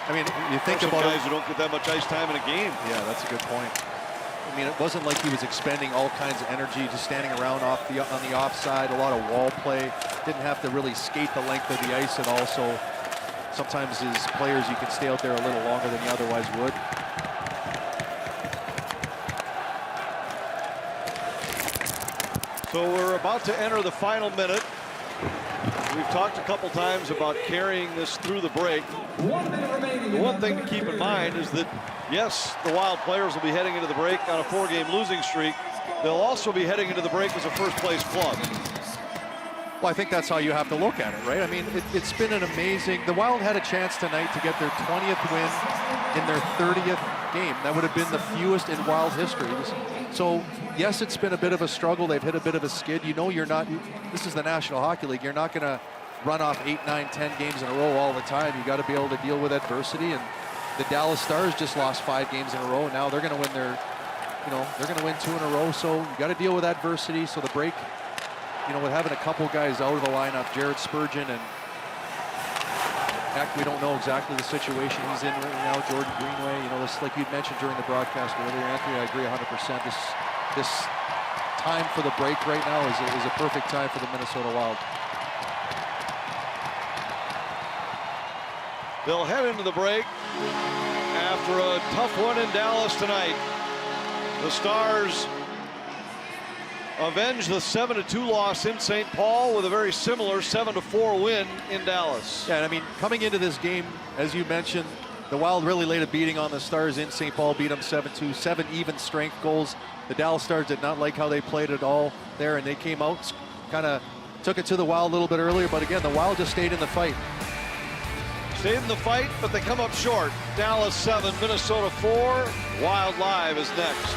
[SPEAKER 2] I mean, you think
[SPEAKER 1] Especially
[SPEAKER 2] about
[SPEAKER 1] guys who don't get that much ice time in a game.
[SPEAKER 2] Yeah, that's a good point. I mean, it wasn't like he was expending all kinds of energy, just standing around on the offside, a lot of wall play. Didn't have to really skate the length of the ice at all. So sometimes as players, you can stay out there a little longer than you otherwise would.
[SPEAKER 1] So we're about to enter the final minute. We've talked a couple times about carrying this through the break.
[SPEAKER 5] 1 minute remaining.
[SPEAKER 1] The one thing to keep in mind is that, yes, the Wild players will be heading into the break on a 4-game losing streak. They'll also be heading into the break as a first-place club.
[SPEAKER 2] Well, I think that's how you have to look at it, right? I mean, it's been an amazing... The Wild had a chance tonight to get their 20th win in their 30th game. That would have been the fewest in Wild history. So, yes, it's been a bit of a struggle. They've hit a bit of a skid. You know you're not... This is the National Hockey League. You're not going to run off 8, 9, 10 games in a row all the time. You got to be able to deal with adversity. And the Dallas Stars just lost 5 games in a row. Now they're going to win their... You know, they're going to win 2 in a row. So you got to deal with adversity. So the break... You know, with having a couple guys out of the lineup, Jared Spurgeon and heck, we don't know exactly the situation he's in right now. Jordan Greenway, you know, this, like you mentioned during the broadcast earlier, Anthony, I agree 100%. This time for the break right now is a perfect time for the Minnesota Wild.
[SPEAKER 1] They'll head into the break after a tough one in Dallas tonight. The Stars avenge the 7-2 loss in St. Paul with a very similar 7-4 win in Dallas.
[SPEAKER 2] Yeah, and I mean, coming into this game, as you mentioned, the Wild really laid a beating on the Stars in St. Paul, beat them 7-2, 7 even strength goals. The Dallas Stars did not like how they played at all there, and they came out, kind of took it to the Wild a little bit earlier, but again, the Wild just stayed in the fight.
[SPEAKER 1] Stayed in the fight, but they come up short. Dallas 7, Minnesota 4. Wild Live is next.